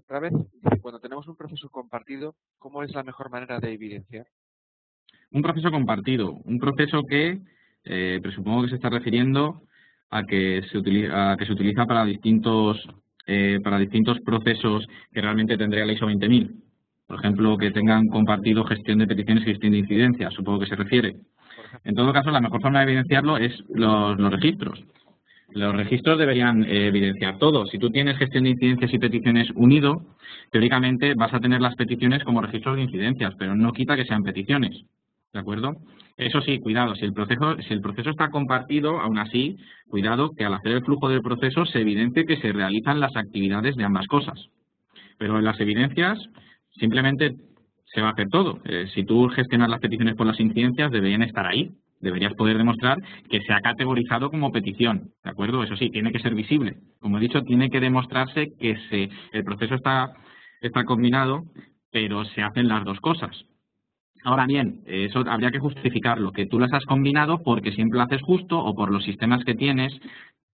Travez. Dice, cuando tenemos un proceso compartido, ¿cómo es la mejor manera de evidenciar? Un proceso compartido, un proceso que presupongo que se está refiriendo a que se utiliza para distintos procesos que realmente tendría la ISO 20000. Por ejemplo, que tengan compartido gestión de peticiones y gestión de incidencias, supongo que se refiere. En todo caso, la mejor forma de evidenciarlo es los registros. Los registros deberían evidenciar todo. Si tú tienes gestión de incidencias y peticiones unido, teóricamente vas a tener las peticiones como registros de incidencias, pero no quita que sean peticiones. ¿De acuerdo? Eso sí, cuidado, si el proceso está compartido, aún así, cuidado que al hacer el flujo del proceso se evidencie que se realizan las actividades de ambas cosas. Pero en las evidencias simplemente se va a hacer todo. Si tú gestionas las peticiones por las incidencias, deberían estar ahí. Deberías poder demostrar que se ha categorizado como petición, ¿de acuerdo? Eso sí, tiene que ser visible. Como he dicho, tiene que demostrarse que el proceso está combinado, pero se hacen las dos cosas. Ahora bien, eso habría que justificarlo, que tú las has combinado porque siempre lo haces justo o por los sistemas que tienes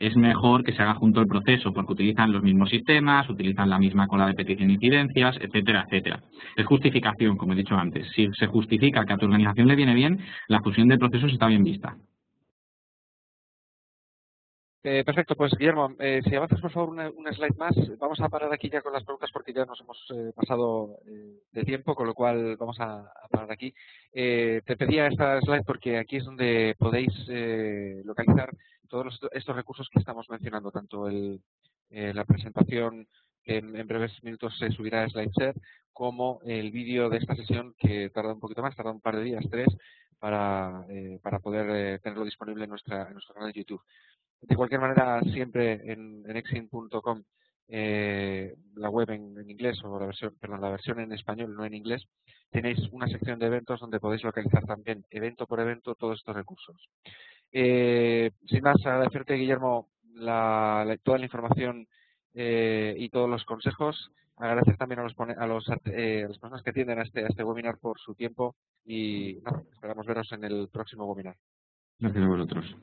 es mejor que se haga junto el proceso porque utilizan los mismos sistemas, utilizan la misma cola de petición e incidencias, etcétera, etcétera. Es justificación, como he dicho antes. Si se justifica que a tu organización le viene bien, la fusión de procesos está bien vista. Perfecto, pues Guillermo, si avanzas por favor una slide más, vamos a parar aquí ya con las preguntas porque ya nos hemos pasado de tiempo, con lo cual vamos a parar aquí. Te pedía esta slide porque aquí es donde podéis localizar todos estos recursos que estamos mencionando, tanto la presentación que en breves minutos se subirá a SlideShare, como el vídeo de esta sesión que tarda un poquito más, tarda un par de días, 3, para poder tenerlo disponible en nuestro canal de YouTube. De cualquier manera, siempre en exim.com, la web en inglés o la versión en español, no en inglés, tenéis una sección de eventos donde podéis localizar también evento por evento todos estos recursos. Sin más, agradecerte, Guillermo, toda la información y todos los consejos. Agradecer también a las personas que atienden a este webinar por su tiempo y esperamos veros en el próximo webinar. Gracias a vosotros.